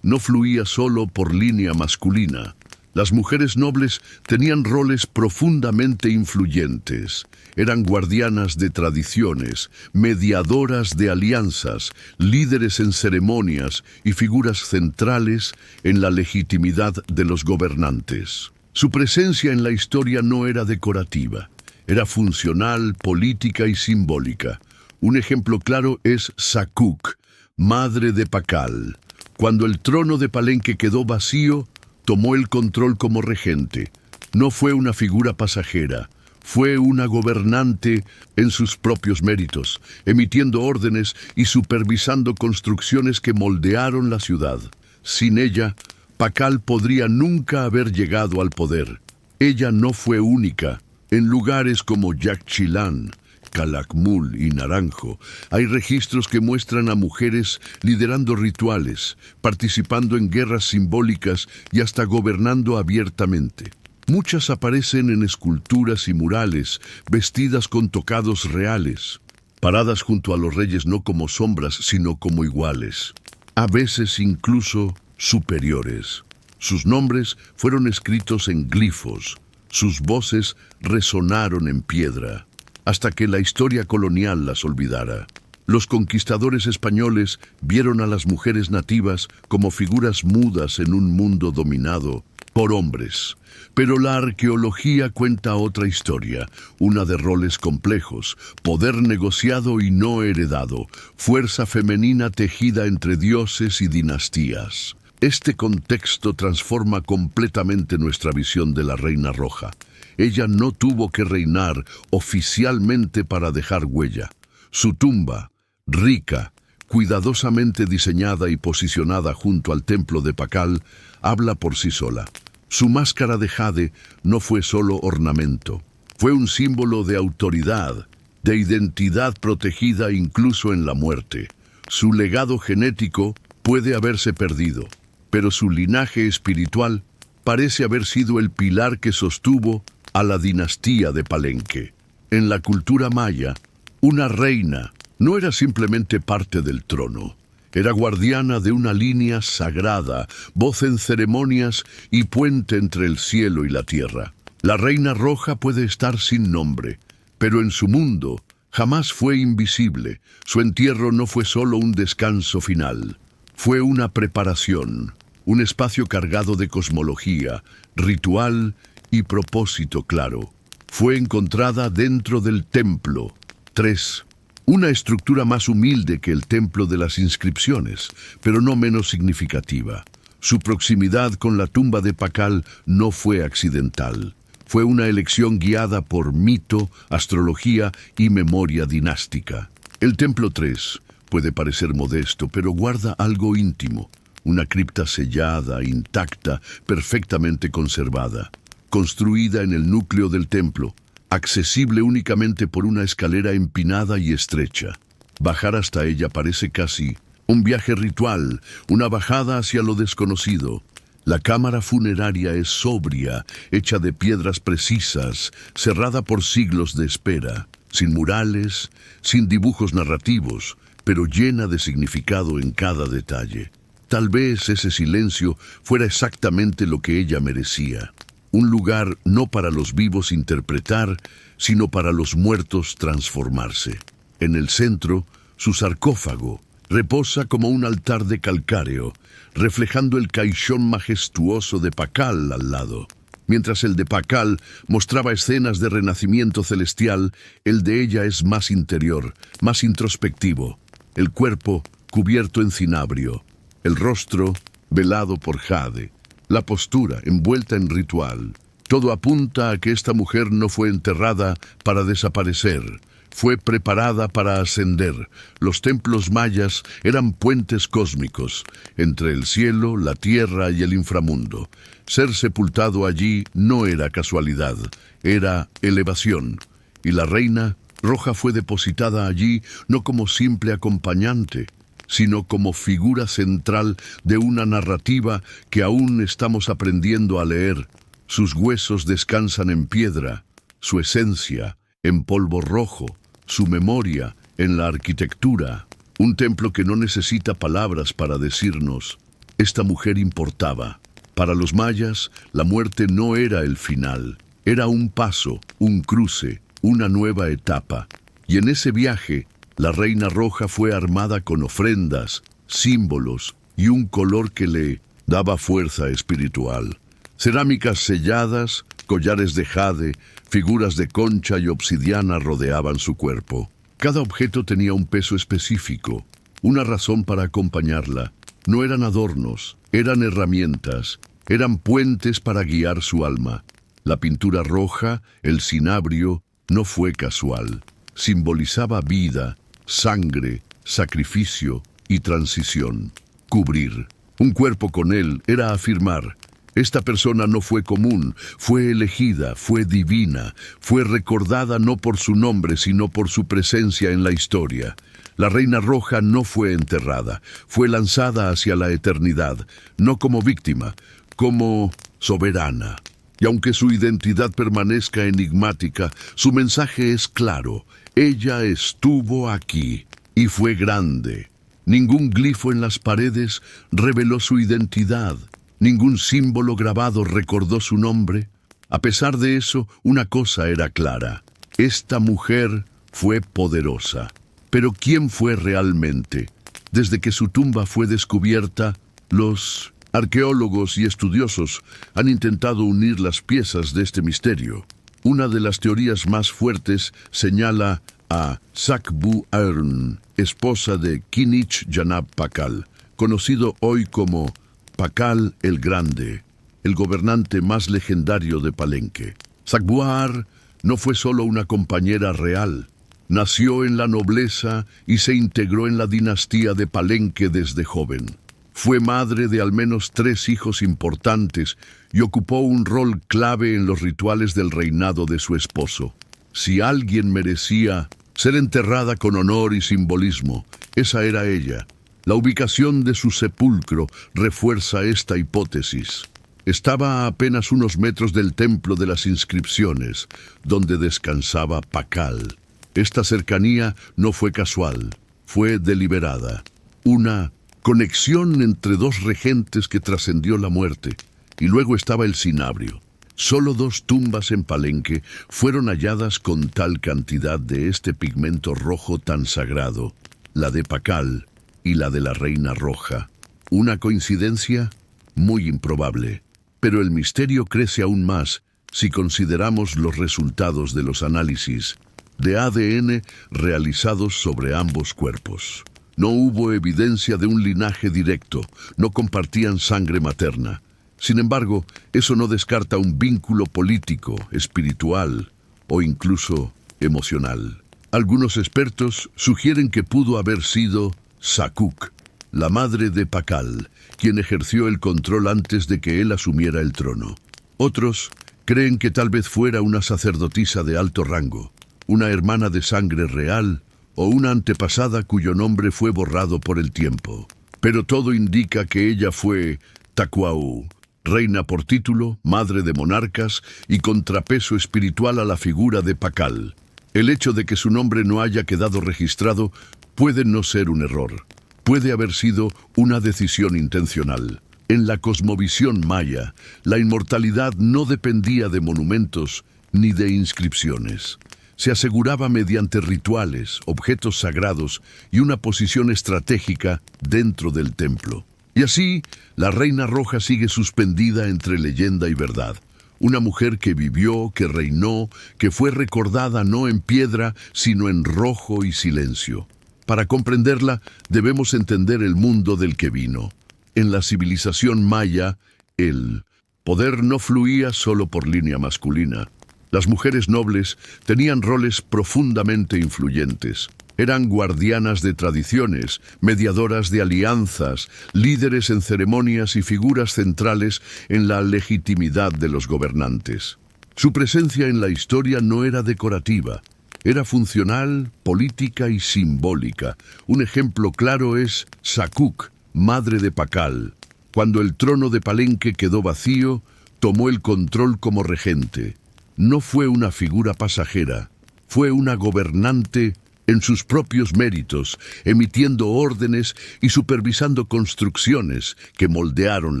Speaker 1: no fluía solo por línea masculina. Las mujeres nobles tenían roles profundamente influyentes. Eran guardianas de tradiciones, mediadoras de alianzas, líderes en ceremonias y figuras centrales en la legitimidad de los gobernantes. Su presencia en la historia no era decorativa, era funcional, política y simbólica. Un ejemplo claro es Sakuk, madre de Pakal. Cuando el trono de Palenque quedó vacío, tomó el control como regente. No fue una figura pasajera, fue una gobernante en sus propios méritos, emitiendo órdenes y supervisando construcciones que moldearon la ciudad. Sin ella, Pakal podría nunca haber llegado al poder. Ella no fue única. En lugares como Yaxchilán, Calakmul y Naranjo, hay registros que muestran a mujeres liderando rituales, participando en guerras simbólicas y hasta gobernando abiertamente. Muchas aparecen en esculturas y murales, vestidas con tocados reales, paradas junto a los reyes no como sombras, sino como iguales, a veces incluso superiores. Sus nombres fueron escritos en glifos, sus voces resonaron en piedra, hasta que la historia colonial las olvidara. Los conquistadores españoles vieron a las mujeres nativas como figuras mudas en un mundo dominado por hombres. Pero la arqueología cuenta otra historia, una de roles complejos, poder negociado y no heredado, fuerza femenina tejida entre dioses y dinastías. Este contexto transforma completamente nuestra visión de la Reina Roja. Ella no tuvo que reinar oficialmente para dejar huella. Su tumba, rica, cuidadosamente diseñada y posicionada junto al templo de Pakal, habla por sí sola. Su máscara de jade no fue solo ornamento, fue un símbolo de autoridad, de identidad protegida incluso en la muerte. Su legado genético puede haberse perdido, pero su linaje espiritual parece haber sido el pilar que sostuvo a la dinastía de Palenque. En la cultura maya, una reina no era simplemente parte del trono, era guardiana de una línea sagrada, voz en ceremonias y puente entre el cielo y la tierra. La Reina Roja puede estar sin nombre, pero en su mundo jamás fue invisible. Su entierro no fue solo un descanso final, fue una preparación, un espacio cargado de cosmología, ritual y propósito claro. Fue encontrada dentro del templo. 3. Una estructura más humilde que el templo de las inscripciones, pero no menos significativa. Su proximidad con la tumba de Pakal no fue accidental. Fue una elección guiada por mito, astrología y memoria dinástica. El templo 3 puede parecer modesto, pero guarda algo íntimo. Una cripta sellada, intacta, perfectamente conservada, construida en el núcleo del templo, accesible únicamente por una escalera empinada y estrecha. Bajar hasta ella parece casi un viaje ritual, una bajada hacia lo desconocido. La cámara funeraria es sobria, hecha de piedras precisas, cerrada por siglos de espera, sin murales, sin dibujos narrativos, pero llena de significado en cada detalle. Tal vez ese silencio fuera exactamente lo que ella merecía. Un lugar no para los vivos interpretar, sino para los muertos transformarse. En el centro, su sarcófago reposa como un altar de calcáreo, reflejando el caixón majestuoso de Pakal al lado. Mientras el de Pakal mostraba escenas de renacimiento celestial, el de ella es más interior, más introspectivo. El cuerpo cubierto en cinabrio, el rostro velado por jade, la postura envuelta en ritual. Todo apunta a que esta mujer no fue enterrada para desaparecer, fue preparada para ascender. Los templos mayas eran puentes cósmicos, entre el cielo, la tierra y el inframundo. Ser sepultado allí no era casualidad, era elevación. Y la reina roja fue depositada allí no como simple acompañante, sino como figura central de una narrativa que aún estamos aprendiendo a leer. Sus huesos descansan en piedra, su esencia en polvo rojo, su memoria en la arquitectura. Un templo que no necesita palabras para decirnos, esta mujer importaba. Para los mayas, la muerte no era el final, era un paso, un cruce, una nueva etapa. Y en ese viaje, la reina roja fue armada con ofrendas, símbolos y un color que le daba fuerza espiritual. Cerámicas selladas, collares de jade, figuras de concha y obsidiana rodeaban su cuerpo. Cada objeto tenía un peso específico, una razón para acompañarla. No eran adornos, eran herramientas, eran puentes para guiar su alma. La pintura roja, el cinabrio, no fue casual. Simbolizaba vida, sangre, sacrificio y transición. Cubrir un cuerpo con él era afirmar: esta persona no fue común, fue elegida, fue divina, fue recordada no por su nombre, sino por su presencia en la historia. La reina roja no fue enterrada, fue lanzada hacia la eternidad, no como víctima, como soberana. Y aunque su identidad permanezca enigmática, su mensaje es claro: ella estuvo aquí y fue grande. Ningún glifo en las paredes reveló su identidad. Ningún símbolo grabado recordó su nombre. A pesar de eso, una cosa era clara: esta mujer fue poderosa. Pero ¿quién fue realmente? Desde que su tumba fue descubierta, los arqueólogos y estudiosos han intentado unir las piezas de este misterio. Una de las teorías más fuertes señala a Sakbu-Aarn, esposa de Kinich-Janab Pakal, conocido hoy como Pakal el Grande, el gobernante más legendario de Palenque. Sakbu-Aarn no fue solo una compañera real. Nació en la nobleza y se integró en la dinastía de Palenque desde joven. Fue madre de al menos 3 hijos importantes y ocupó un rol clave en los rituales del reinado de su esposo. Si alguien merecía ser enterrada con honor y simbolismo, esa era ella. La ubicación de su sepulcro refuerza esta hipótesis. Estaba a apenas unos metros del templo de las inscripciones, donde descansaba Pakal. Esta cercanía no fue casual, fue deliberada. Una conexión entre 2 regentes que trascendió la muerte. Y luego estaba el cinabrio. Solo 2 tumbas en Palenque fueron halladas con tal cantidad de este pigmento rojo tan sagrado, la de Pakal y la de la reina roja. ¿Una coincidencia? Muy improbable. Pero el misterio crece aún más si consideramos los resultados de los análisis. de ADN realizados sobre ambos cuerpos. No hubo evidencia de un linaje directo, no compartían sangre materna. Sin embargo, eso no descarta un vínculo político, espiritual o incluso emocional. Algunos expertos sugieren que pudo haber sido Sakuk, la madre de Pakal, quien ejerció el control antes de que él asumiera el trono. Otros creen que tal vez fuera una sacerdotisa de alto rango, una hermana de sangre real o una antepasada cuyo nombre fue borrado por el tiempo. Pero todo indica que ella fue Takwau, reina por título, madre de monarcas y contrapeso espiritual a la figura de Pakal. El hecho de que su nombre no haya quedado registrado puede no ser un error. Puede haber sido una decisión intencional. En la cosmovisión maya, la inmortalidad no dependía de monumentos ni de inscripciones. Se aseguraba mediante rituales, objetos sagrados y una posición estratégica dentro del templo. Y así, la Reina Roja sigue suspendida entre leyenda y verdad. Una mujer que vivió, que reinó, que fue recordada no en piedra, sino en rojo y silencio. Para comprenderla, debemos entender el mundo del que vino. En la civilización maya, el poder no fluía solo por línea masculina. Las mujeres nobles tenían roles profundamente influyentes. Eran guardianas de tradiciones, mediadoras de alianzas, líderes en ceremonias y figuras centrales en la legitimidad de los gobernantes. Su presencia en la historia no era decorativa, era funcional, política y simbólica. Un ejemplo claro es Sakuk, madre de Pakal. Cuando el trono de Palenque quedó vacío, tomó el control como regente. No fue una figura pasajera, fue una gobernante en sus propios méritos, emitiendo órdenes y supervisando construcciones que moldearon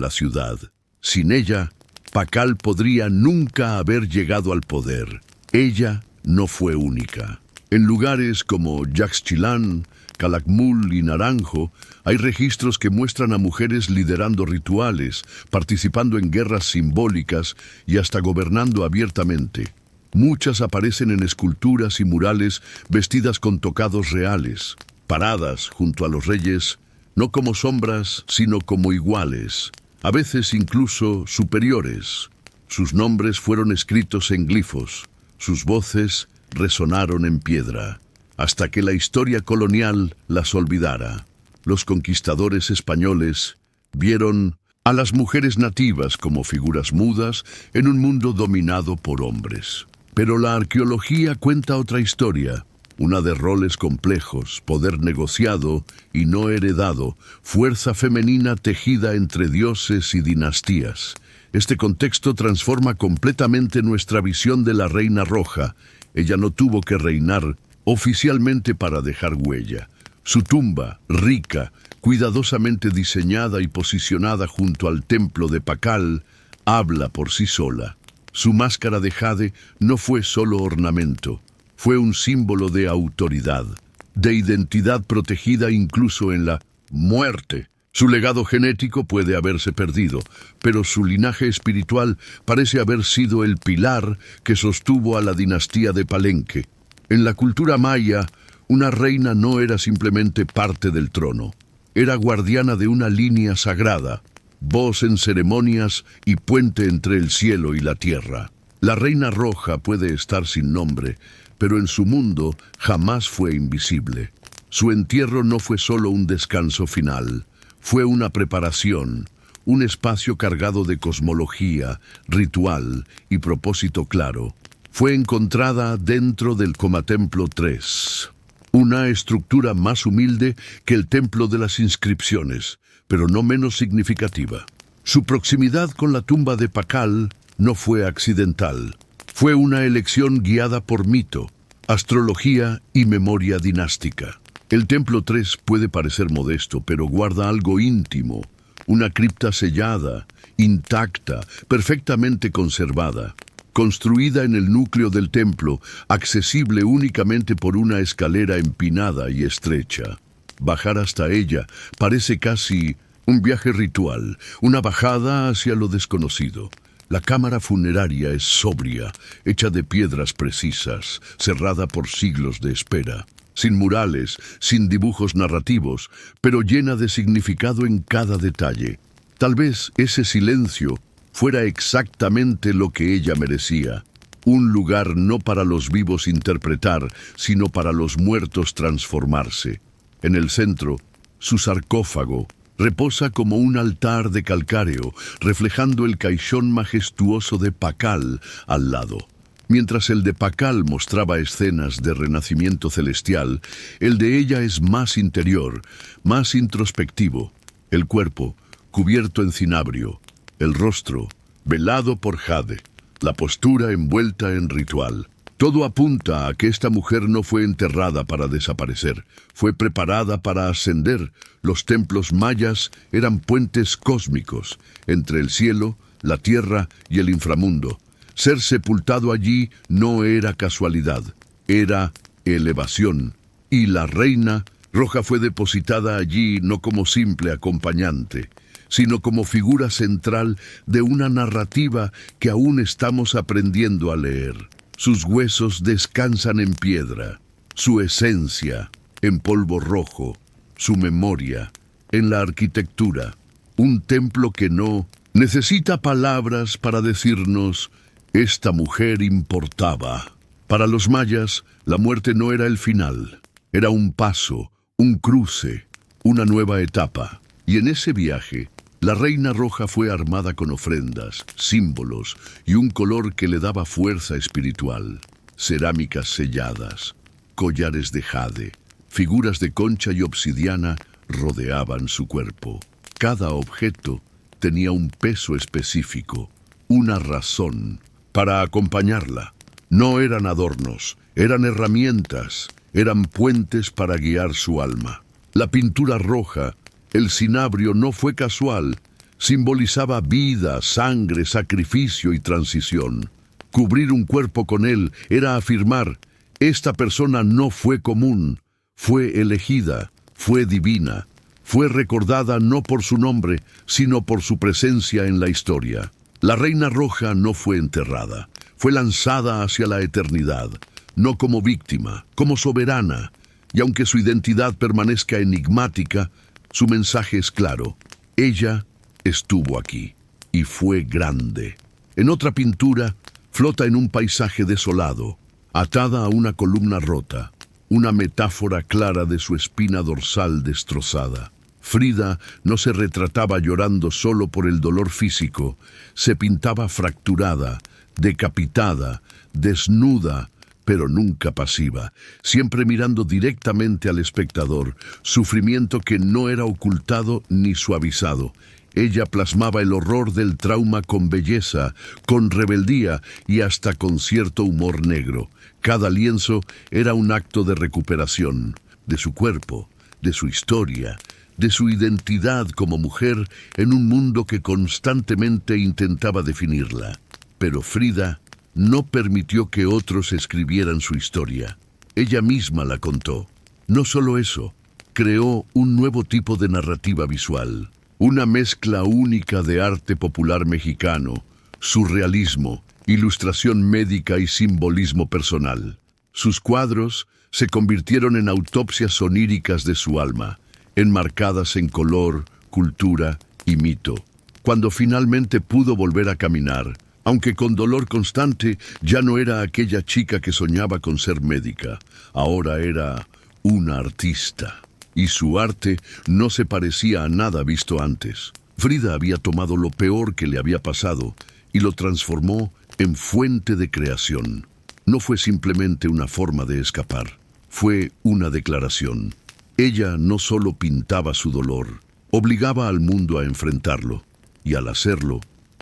Speaker 1: la ciudad. Sin ella, Pakal podría nunca haber llegado al poder. Ella no fue única. En lugares como Yaxchilán, Calakmul y Naranjo, hay registros que muestran a mujeres liderando rituales, participando en guerras simbólicas y hasta gobernando abiertamente. Muchas aparecen en esculturas y murales vestidas con tocados reales, paradas junto a los reyes, no como sombras, sino como iguales, a veces incluso superiores. Sus nombres fueron escritos en glifos, sus voces resonaron en piedra, hasta que la historia colonial las olvidara. Los conquistadores españoles vieron a las mujeres nativas como figuras mudas en un mundo dominado por hombres. Pero la arqueología cuenta otra historia, una de roles complejos, poder negociado y no heredado, fuerza femenina tejida entre dioses y dinastías. Este contexto transforma completamente nuestra visión de la Reina Roja. Ella no tuvo que reinar oficialmente para dejar huella. Su tumba, rica, cuidadosamente diseñada y posicionada junto al templo de Pakal, habla por sí sola. Su máscara de jade no fue solo ornamento, fue un símbolo de autoridad, de identidad protegida incluso en la muerte. Su legado genético puede haberse perdido, pero su linaje espiritual parece haber sido el pilar que sostuvo a la dinastía de Palenque. En la cultura maya, una reina no era simplemente parte del trono, era guardiana de una línea sagrada, voz en ceremonias y puente entre el cielo y la tierra. La Reina Roja puede estar sin nombre, pero en su mundo jamás fue invisible. Su entierro no fue solo un descanso final, fue una preparación, un espacio cargado de cosmología, ritual y propósito claro. Fue encontrada dentro del Comatemplo III, una estructura más humilde que el Templo de las Inscripciones, pero no menos significativa. Su proximidad con la tumba de Pakal no fue accidental. Fue una elección guiada por mito, astrología y memoria dinástica. El Templo III puede parecer modesto, pero guarda algo íntimo, una cripta sellada, intacta, perfectamente conservada, construida en el núcleo del templo, accesible únicamente por una escalera empinada y estrecha. Bajar hasta ella parece casi un viaje ritual, una bajada hacia lo desconocido. La cámara funeraria es sobria, hecha de piedras precisas, cerrada por siglos de espera, sin murales, sin dibujos narrativos, pero llena de significado en cada detalle. Tal vez ese silencio fuera exactamente lo que ella merecía. Un lugar no para los vivos interpretar, sino para los muertos transformarse. En el centro, su sarcófago reposa como un altar de calcáreo, reflejando el caixón majestuoso de Pakal al lado. Mientras el de Pakal mostraba escenas de renacimiento celestial, el de ella es más interior, más introspectivo. El cuerpo, cubierto en cinabrio, el rostro, velado por jade, la postura envuelta en ritual. Todo apunta a que esta mujer no fue enterrada para desaparecer, fue preparada para ascender. Los templos mayas eran puentes cósmicos entre el cielo, la tierra y el inframundo. Ser sepultado allí no era casualidad, era elevación. Y la reina roja fue depositada allí no como simple acompañante, sino como figura central de una narrativa que aún estamos aprendiendo a leer. Sus huesos descansan en piedra, su esencia en polvo rojo, su memoria en la arquitectura. Un templo que no necesita palabras para decirnos, esta mujer importaba. Para los mayas, la muerte no era el final, era un paso, un cruce, una nueva etapa. Y en ese viaje, la reina roja fue armada con ofrendas, símbolos y un color que le daba fuerza espiritual. Cerámicas selladas, collares de jade, figuras de concha y obsidiana rodeaban su cuerpo. Cada objeto tenía un peso específico, una razón para acompañarla. No eran adornos, eran herramientas, eran puentes para guiar su alma. La pintura roja, el cinabrio, no fue casual, simbolizaba vida, sangre, sacrificio y transición. Cubrir un cuerpo con él era afirmar, esta persona no fue común, fue elegida, fue divina, fue recordada no por su nombre, sino por su presencia en la historia. La reina roja no fue enterrada, fue lanzada hacia la eternidad, no como víctima, como soberana, y aunque su identidad permanezca enigmática, su mensaje es claro, ella estuvo aquí, y fue grande. En otra pintura, flota en un paisaje desolado, atada a una columna rota, una metáfora clara de su espina dorsal destrozada. Frida no se retrataba llorando solo por el dolor físico, se pintaba fracturada, decapitada, desnuda, pero nunca pasiva, siempre mirando directamente al espectador, sufrimiento que no era ocultado ni suavizado. Ella plasmaba el horror del trauma con belleza, con rebeldía y hasta con cierto humor negro. Cada lienzo era un acto de recuperación, de su cuerpo, de su historia, de su identidad como mujer en un mundo que constantemente intentaba definirla. Pero Frida no permitió que otros escribieran su historia. Ella misma la contó. No solo eso, creó un nuevo tipo de narrativa visual, una mezcla única de arte popular mexicano, surrealismo, ilustración médica y simbolismo personal. Sus cuadros se convirtieron en autopsias oníricas de su alma, enmarcadas en color, cultura y mito. Cuando finalmente pudo volver a caminar, aunque con dolor constante, ya no era aquella chica que soñaba con ser médica. Ahora era una artista. Y su arte no se parecía a nada visto antes. Frida había tomado lo peor que le había pasado y lo transformó en fuente de creación. No fue simplemente una forma de escapar, fue una declaración. Ella no solo pintaba su dolor, obligaba al mundo a enfrentarlo, y al hacerlo,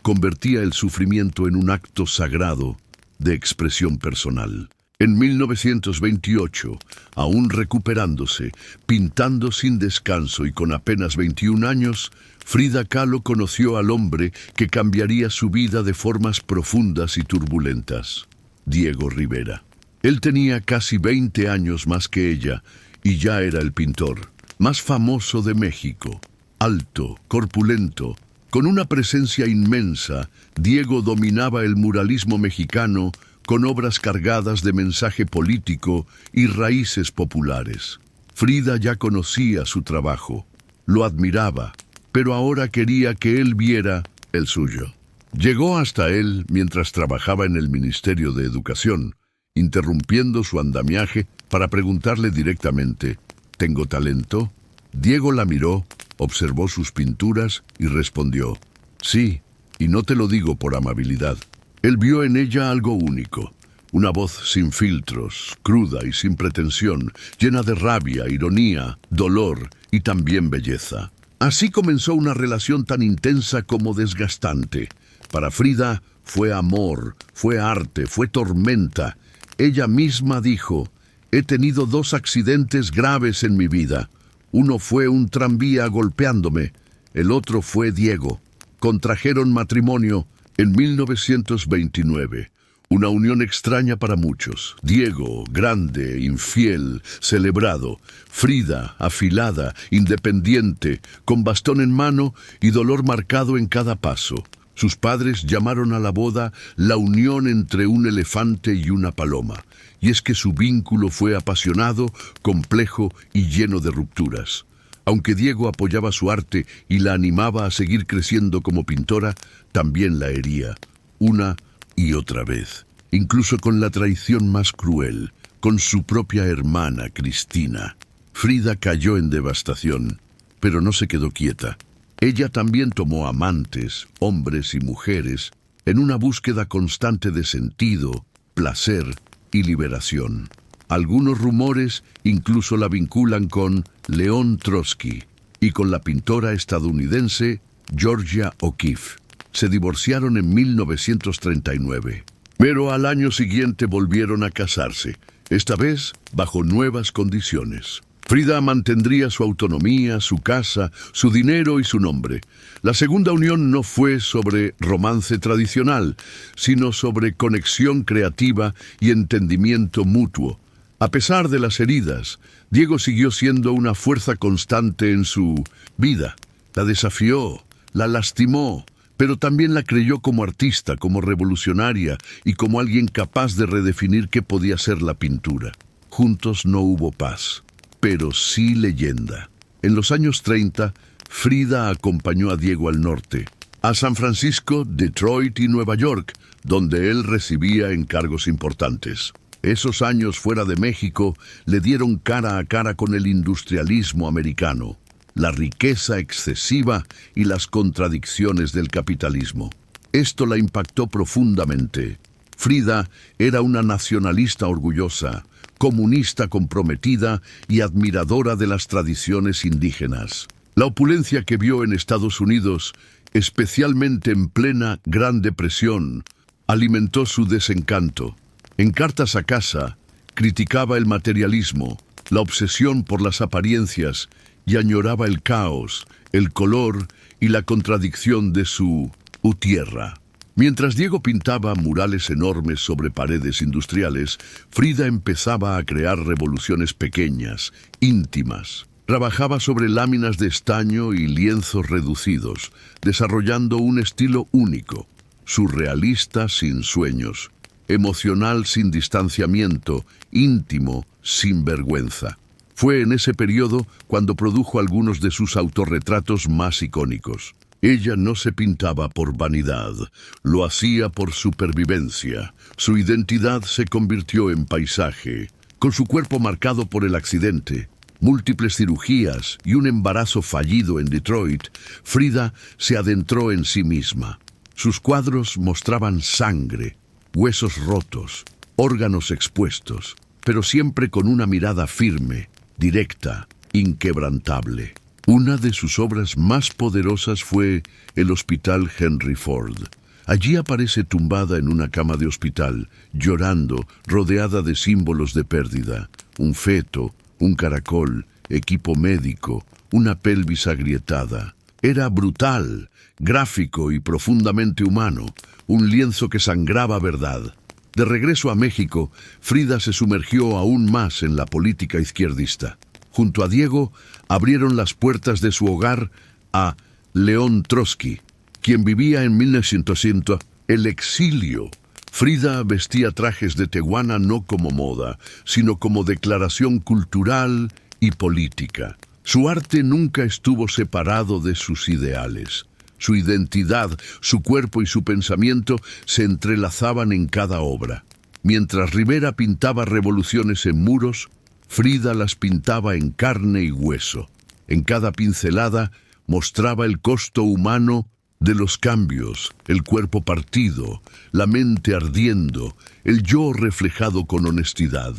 Speaker 1: convertía el sufrimiento en un acto sagrado de expresión personal. En 1928, aún recuperándose, pintando sin descanso y con apenas 21 años, Frida Kahlo conoció al hombre que cambiaría su vida de formas profundas y turbulentas, Diego Rivera. Él tenía casi 20 años más que ella y ya era el pintor más famoso de México. Alto, corpulento, Con una presencia inmensa, Diego dominaba el muralismo mexicano con obras cargadas de mensaje político y raíces populares. Frida ya conocía su trabajo, lo admiraba, pero ahora quería que él viera el suyo. Llegó hasta él mientras trabajaba en el Ministerio de Educación, interrumpiendo su andamiaje para preguntarle directamente: ¿tengo talento? Diego la miró, observó sus pinturas y respondió: sí, y no te lo digo por amabilidad. Él vio en ella algo único, una voz sin filtros, cruda y sin pretensión, llena de rabia, ironía, dolor y también belleza. Así comenzó una relación tan intensa como desgastante. Para Frida fue amor, fue arte, fue tormenta. Ella misma dijo: he tenido 2 accidentes graves en mi vida. Uno fue un tranvía golpeándome, el otro fue Diego. Contrajeron matrimonio en 1929. Una unión extraña para muchos. Diego, grande, infiel, celebrado. Frida, afilada, independiente, con bastón en mano y dolor marcado en cada paso. Sus padres llamaron a la boda la unión entre un elefante y una paloma. Y es que su vínculo fue apasionado, complejo y lleno de rupturas. Aunque Diego apoyaba su arte y la animaba a seguir creciendo como pintora, también la hería, una y otra vez, incluso con la traición más cruel, con su propia hermana, Cristina. Frida cayó en devastación, pero no se quedó quieta. Ella también tomó amantes, hombres y mujeres, en una búsqueda constante de sentido, placer y liberación. Algunos rumores incluso la vinculan con León Trotsky y con la pintora estadounidense Georgia O'Keeffe. Se divorciaron en 1939, pero al año siguiente volvieron a casarse, esta vez bajo nuevas condiciones. Frida mantendría su autonomía, su casa, su dinero y su nombre. La segunda unión no fue sobre romance tradicional, sino sobre conexión creativa y entendimiento mutuo. A pesar de las heridas, Diego siguió siendo una fuerza constante en su vida. La desafió, la lastimó, pero también la creyó como artista, como revolucionaria y como alguien capaz de redefinir qué podía ser la pintura. Juntos no hubo paz, pero sí leyenda. En los años 30, Frida acompañó a Diego al norte, a San Francisco, Detroit y Nueva York, donde él recibía encargos importantes. Esos años fuera de México le dieron cara a cara con el industrialismo americano, la riqueza excesiva y las contradicciones del capitalismo. Esto la impactó profundamente. Frida era una nacionalista orgullosa, comunista comprometida y admiradora de las tradiciones indígenas. La opulencia que vio en Estados Unidos, especialmente en plena Gran Depresión, alimentó su desencanto. En cartas a casa, criticaba el materialismo, la obsesión por las apariencias y añoraba el caos, el color y la contradicción de su tierra. Mientras Diego pintaba murales enormes sobre paredes industriales, Frida empezaba a crear revoluciones pequeñas, íntimas. Trabajaba sobre láminas de estaño y lienzos reducidos, desarrollando un estilo único, surrealista sin sueños, emocional sin distanciamiento, íntimo sin vergüenza. Fue en ese periodo cuando produjo algunos de sus autorretratos más icónicos. Ella no se pintaba por vanidad, lo hacía por supervivencia. Su identidad se convirtió en paisaje. Con su cuerpo marcado por el accidente, múltiples cirugías y un embarazo fallido en Detroit, Frida se adentró en sí misma. Sus cuadros mostraban sangre, huesos rotos, órganos expuestos, pero siempre con una mirada firme, directa, inquebrantable. Una de sus obras más poderosas fue el Hospital Henry Ford. Allí aparece tumbada en una cama de hospital, llorando, rodeada de símbolos de pérdida. Un feto, un caracol, equipo médico, una pelvis agrietada. Era brutal, gráfico y profundamente humano, un lienzo que sangraba verdad. De regreso a México, Frida se sumergió aún más en la política izquierdista. Junto a Diego, abrieron las puertas de su hogar a León Trotsky, quien vivía en 1900, el exilio. Frida vestía trajes de tehuana no como moda, sino como declaración cultural y política. Su arte nunca estuvo separado de sus ideales. Su identidad, su cuerpo y su pensamiento se entrelazaban en cada obra. Mientras Rivera pintaba revoluciones en muros, Frida las pintaba en carne y hueso. En cada pincelada mostraba el costo humano de los cambios, el cuerpo partido, la mente ardiendo, el yo reflejado con honestidad.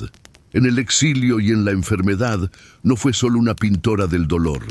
Speaker 1: En el exilio y en la enfermedad no fue solo una pintora del dolor,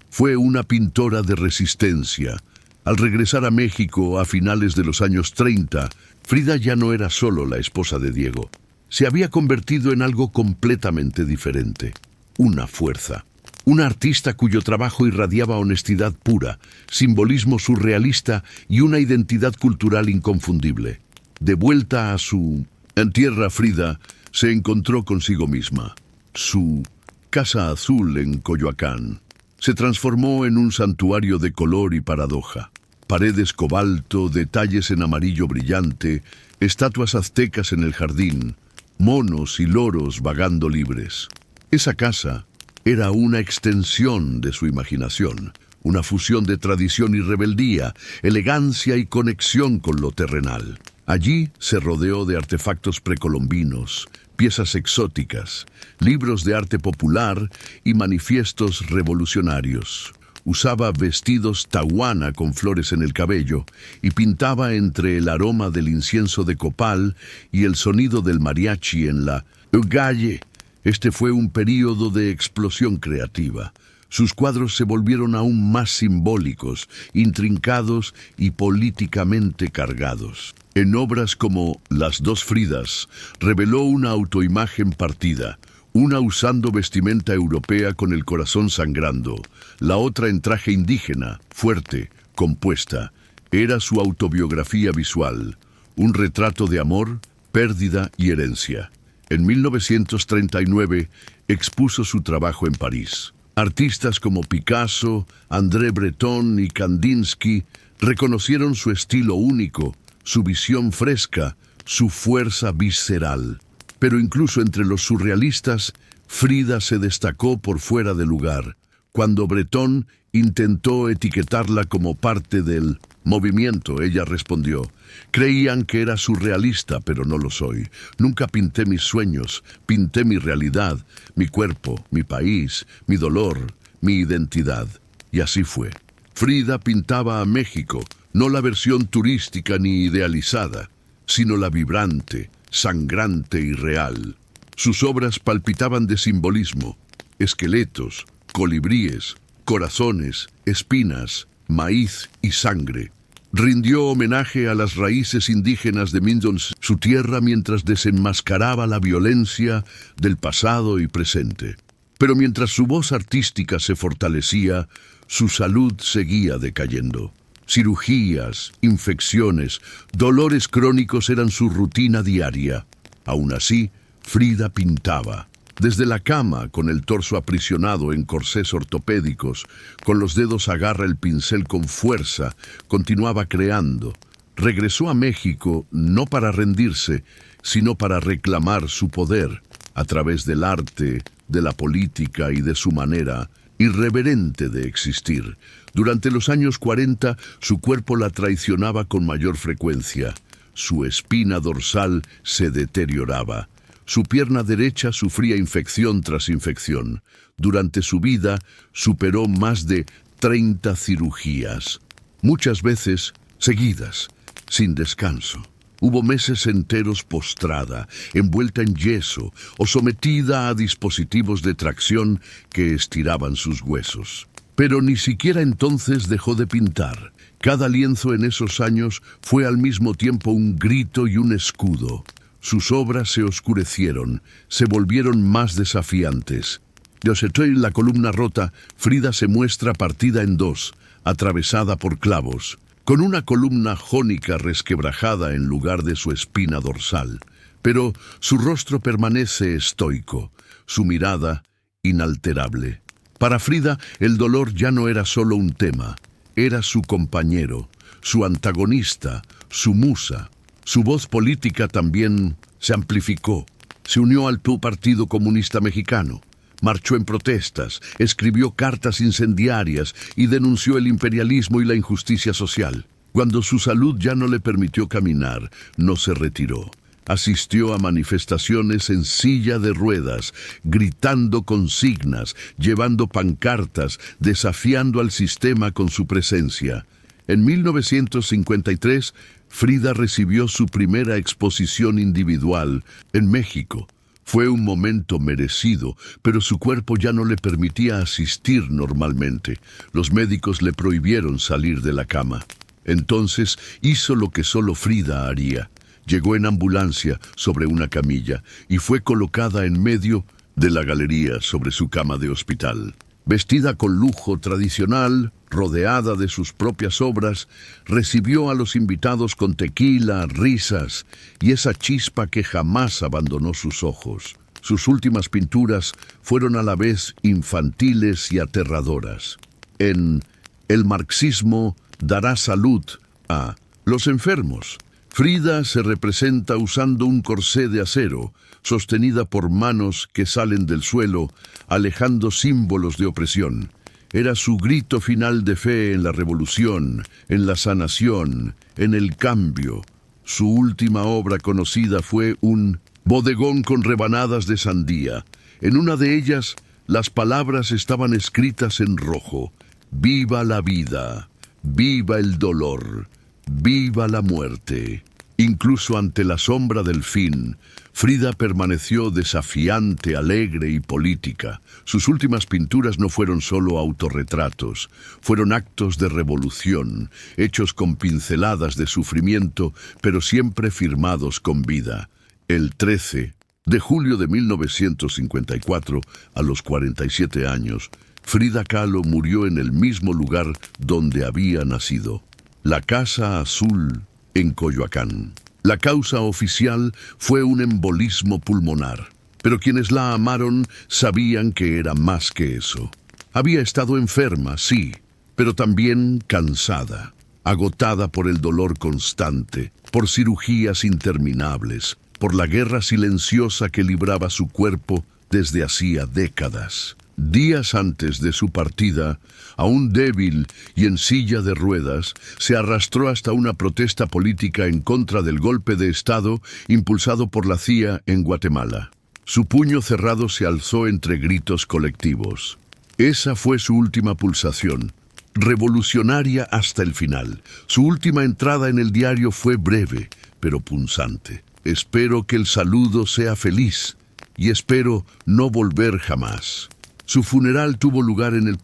Speaker 1: fue una pintora de resistencia. Al regresar a México a finales de los años 30, Frida ya no era solo la esposa de Diego. Se había convertido en algo completamente diferente. Una fuerza. Una artista cuyo trabajo irradiaba honestidad pura, simbolismo surrealista y una identidad cultural inconfundible. De vuelta a su tierra, Frida se encontró consigo misma. Su casa azul en Coyoacán se transformó en un santuario de color y paradoja. Paredes cobalto, detalles en amarillo brillante, estatuas aztecas en el jardín, monos y loros vagando libres. Esa casa era una extensión de su imaginación, una fusión de tradición y rebeldía, elegancia y conexión con lo terrenal. Allí se rodeó de artefactos precolombinos, piezas exóticas, libros de arte popular y manifiestos revolucionarios. Usaba vestidos tehuana con flores en el cabello y pintaba entre el aroma del incienso de copal y el sonido del mariachi en la calle. Este fue un período de explosión creativa. Sus cuadros se volvieron aún más simbólicos, intrincados y políticamente cargados. En obras como Las dos Fridas, reveló una autoimagen partida, una usando vestimenta europea con el corazón sangrando, la otra en traje indígena, fuerte, compuesta. Era su autobiografía visual, un retrato de amor, pérdida y herencia. En 1939 expuso su trabajo en París. Artistas como Picasso, André Breton y Kandinsky reconocieron su estilo único, su visión fresca, su fuerza visceral. Pero incluso entre los surrealistas, Frida se destacó por fuera de lugar. Cuando Breton intentó etiquetarla como parte del movimiento, ella respondió: creían que era surrealista, pero no lo soy. Nunca pinté mis sueños, pinté mi realidad, mi cuerpo, mi país, mi dolor, mi identidad. Y así fue. Frida pintaba a México, no la versión turística ni idealizada, sino la vibrante, sangrante y real. Sus obras palpitaban de simbolismo: esqueletos, colibríes, corazones, espinas, maíz y sangre. Rindió homenaje a las raíces indígenas de Mindons, su tierra, mientras desenmascaraba la violencia del pasado y presente. Pero mientras su voz artística se fortalecía, su salud seguía decayendo. Cirugías, infecciones, dolores crónicos eran su rutina diaria. Aún así, Frida pintaba. Desde la cama, con el torso aprisionado en corsés ortopédicos, con los dedos agarra el pincel con fuerza, continuaba creando. Regresó a México no para rendirse, sino para reclamar su poder, a través del arte, de la política y de su manera irreverente de existir. Durante los años 40, su cuerpo la traicionaba con mayor frecuencia. Su espina dorsal se deterioraba. Su pierna derecha sufría infección tras infección. Durante su vida, superó más de 30 cirugías, muchas veces seguidas, sin descanso. Hubo meses enteros postrada, envuelta en yeso o sometida a dispositivos de tracción que estiraban sus huesos. Pero ni siquiera entonces dejó de pintar. Cada lienzo en esos años fue al mismo tiempo un grito y un escudo. Sus obras se oscurecieron, se volvieron más desafiantes. De Osetoy, la columna rota, Frida se muestra partida en dos, atravesada por clavos, con una columna jónica resquebrajada en lugar de su espina dorsal. Pero su rostro permanece estoico, su mirada inalterable. Para Frida, el dolor ya no era solo un tema, era su compañero, su antagonista, su musa. Su voz política también se amplificó. Se unió al Partido Comunista Mexicano. Marchó en protestas, escribió cartas incendiarias y denunció el imperialismo y la injusticia social. Cuando su salud ya no le permitió caminar, no se retiró. Asistió a manifestaciones en silla de ruedas, gritando consignas, llevando pancartas, desafiando al sistema con su presencia. En 1953, Frida recibió su primera exposición individual en México. Fue un momento merecido, pero su cuerpo ya no le permitía asistir normalmente. Los médicos le prohibieron salir de la cama. Entonces hizo lo que solo Frida haría. Llegó en ambulancia sobre una camilla y fue colocada en medio de la galería sobre su cama de hospital. Vestida con lujo tradicional, rodeada de sus propias obras, recibió a los invitados con tequila, risas y esa chispa que jamás abandonó sus ojos. Sus últimas pinturas fueron a la vez infantiles y aterradoras. En El marxismo dará salud a los enfermos. Frida se representa usando un corsé de acero, sostenida por manos que salen del suelo, alejando símbolos de opresión. Era su grito final de fe en la revolución, en la sanación, en el cambio. Su última obra conocida fue un bodegón con rebanadas de sandía. En una de ellas, las palabras estaban escritas en rojo. Viva la vida, viva el dolor, viva la muerte. Incluso ante la sombra del fin, Frida permaneció desafiante, alegre y política. Sus últimas pinturas no fueron solo autorretratos, fueron actos de revolución, hechos con pinceladas de sufrimiento, pero siempre firmados con vida. El 13 de julio de 1954, a los 47 años, Frida Kahlo murió en el mismo lugar donde había nacido, la Casa Azul, en Coyoacán. La causa oficial fue un embolismo pulmonar, pero quienes la amaron sabían que era más que eso. Había estado enferma, sí, pero también cansada, agotada por el dolor constante, por cirugías interminables, por la guerra silenciosa que libraba su cuerpo desde hacía décadas. Días antes de su partida, aún débil y en silla de ruedas, se arrastró hasta una protesta política en contra del golpe de Estado impulsado por la CIA en Guatemala. Su puño cerrado se alzó entre gritos colectivos. Esa fue su última pulsación, revolucionaria hasta el final. Su última entrada en el diario fue breve, pero punzante. Espero que el saludo sea feliz y espero no volver jamás. Su funeral tuvo lugar en el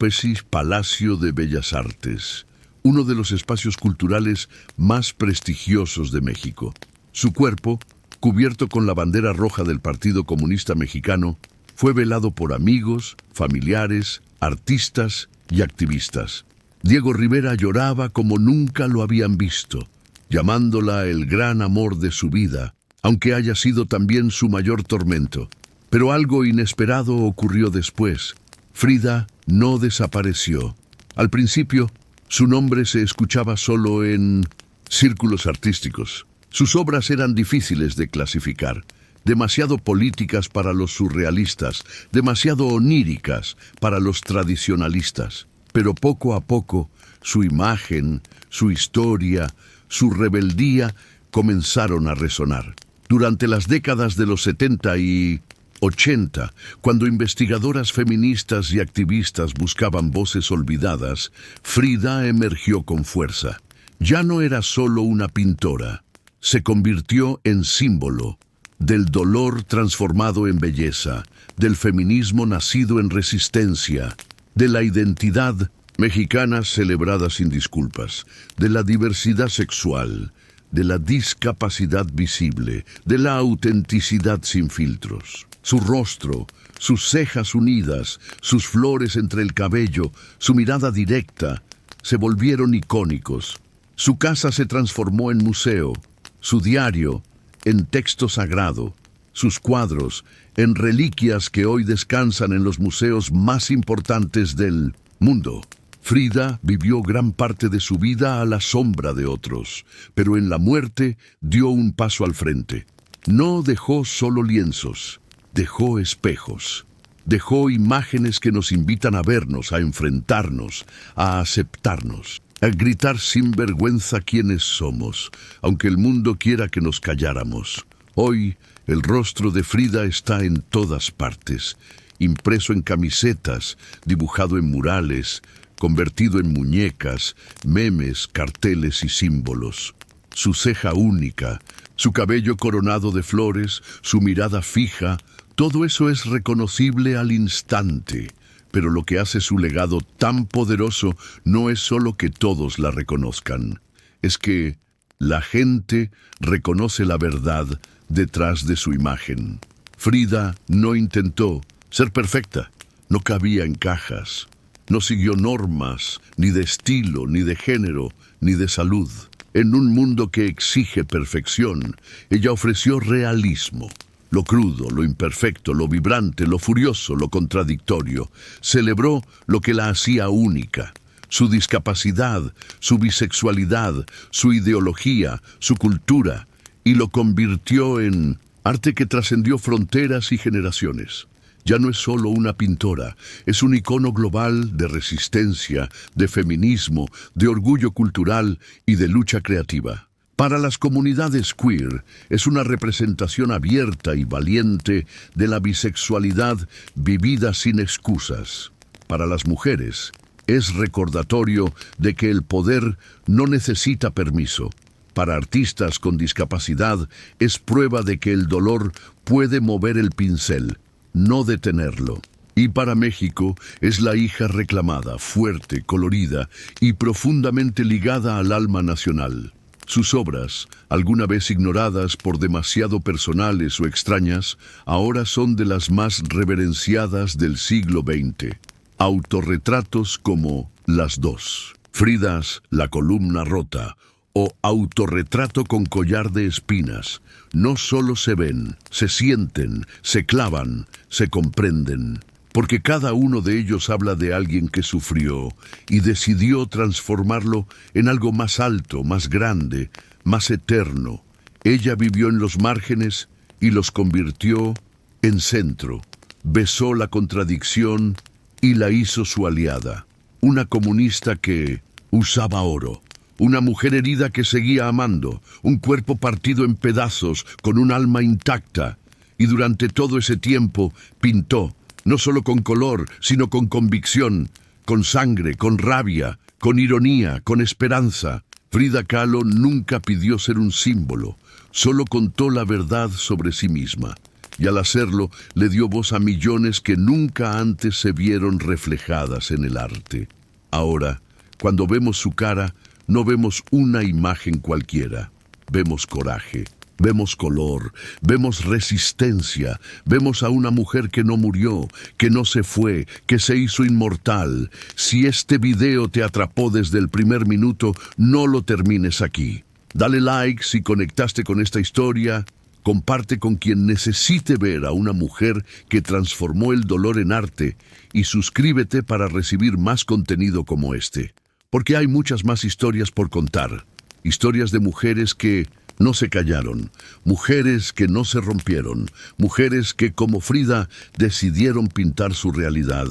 Speaker 1: Palacio de Bellas Artes, uno de los espacios culturales más prestigiosos de México. Su cuerpo, cubierto con la bandera roja del Partido Comunista Mexicano, fue velado por amigos, familiares, artistas y activistas. Diego Rivera lloraba como nunca lo habían visto, llamándola el gran amor de su vida, aunque haya sido también su mayor tormento. Pero algo inesperado ocurrió después. Frida no desapareció. Al principio, su nombre se escuchaba solo en círculos artísticos. Sus obras eran difíciles de clasificar, demasiado políticas para los surrealistas, demasiado oníricas para los tradicionalistas. Pero poco a poco, su imagen, su historia, su rebeldía comenzaron a resonar. Durante las décadas de los 70 y 80, cuando investigadoras feministas y activistas buscaban voces olvidadas, Frida emergió con fuerza. Ya no era solo una pintora, se convirtió en símbolo del dolor transformado en belleza, del feminismo nacido en resistencia, de la identidad mexicana celebrada sin disculpas, de la diversidad sexual, de la discapacidad visible, de la autenticidad sin filtros. Su rostro, sus cejas unidas, sus flores entre el cabello, su mirada directa, se volvieron icónicos. Su casa se transformó en museo, su diario en texto sagrado, sus cuadros en reliquias que hoy descansan en los museos más importantes del mundo. Frida vivió gran parte de su vida a la sombra de otros, pero en la muerte dio un paso al frente. No dejó solo lienzos, dejó espejos. Dejó imágenes que nos invitan a vernos, a enfrentarnos, a aceptarnos, a gritar sin vergüenza quiénes somos, aunque el mundo quiera que nos calláramos. Hoy, el rostro de Frida está en todas partes, impreso en camisetas, dibujado en murales, convertido en muñecas, memes, carteles y símbolos. Su ceja única, su cabello coronado de flores, su mirada fija, todo eso es reconocible al instante. Pero lo que hace su legado tan poderoso no es solo que todos la reconozcan, es que la gente reconoce la verdad detrás de su imagen. Frida no intentó ser perfecta, no cabía en cajas, no siguió normas, ni de estilo, ni de género, ni de salud. En un mundo que exige perfección, ella ofreció realismo. Lo crudo, lo imperfecto, lo vibrante, lo furioso, lo contradictorio. Celebró lo que la hacía única. Su discapacidad, su bisexualidad, su ideología, su cultura. Y lo convirtió en arte que trascendió fronteras y generaciones. Ya no es solo una pintora, es un icono global de resistencia, de feminismo, de orgullo cultural y de lucha creativa. Para las comunidades queer, es una representación abierta y valiente de la bisexualidad vivida sin excusas. Para las mujeres, es recordatorio de que el poder no necesita permiso. Para artistas con discapacidad, es prueba de que el dolor puede mover el pincel, no detenerlo. Y para México, es la hija reclamada, fuerte, colorida y profundamente ligada al alma nacional. Sus obras, alguna vez ignoradas por demasiado personales o extrañas, ahora son de las más reverenciadas del siglo XX. Autorretratos como Las dos, Fridas, La columna rota, o Autorretrato con collar de espinas, no solo se ven, se sienten, se clavan, se comprenden. Porque cada uno de ellos habla de alguien que sufrió y decidió transformarlo en algo más alto, más grande, más eterno. Ella vivió en los márgenes y los convirtió en centro. Besó la contradicción y la hizo su aliada. Una comunista que usaba oro. Una mujer herida que seguía amando. Un cuerpo partido en pedazos con un alma intacta. Y durante todo ese tiempo pintó. No solo con color, sino con convicción, con sangre, con rabia, con ironía, con esperanza. Frida Kahlo nunca pidió ser un símbolo, solo contó la verdad sobre sí misma. Y al hacerlo, le dio voz a millones que nunca antes se vieron reflejadas en el arte. Ahora, cuando vemos su cara, no vemos una imagen cualquiera, vemos coraje. Vemos color, vemos resistencia, vemos a una mujer que no murió, que no se fue, que se hizo inmortal. Si este video te atrapó desde el primer minuto, no lo termines aquí. Dale like si conectaste con esta historia, comparte con quien necesite ver a una mujer que transformó el dolor en arte y suscríbete para recibir más contenido como este. Porque hay muchas más historias por contar, historias de mujeres que no se callaron, mujeres que no se rompieron, mujeres que, como Frida, decidieron pintar su realidad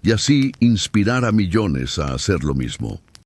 Speaker 1: y así inspirar a millones a hacer lo mismo.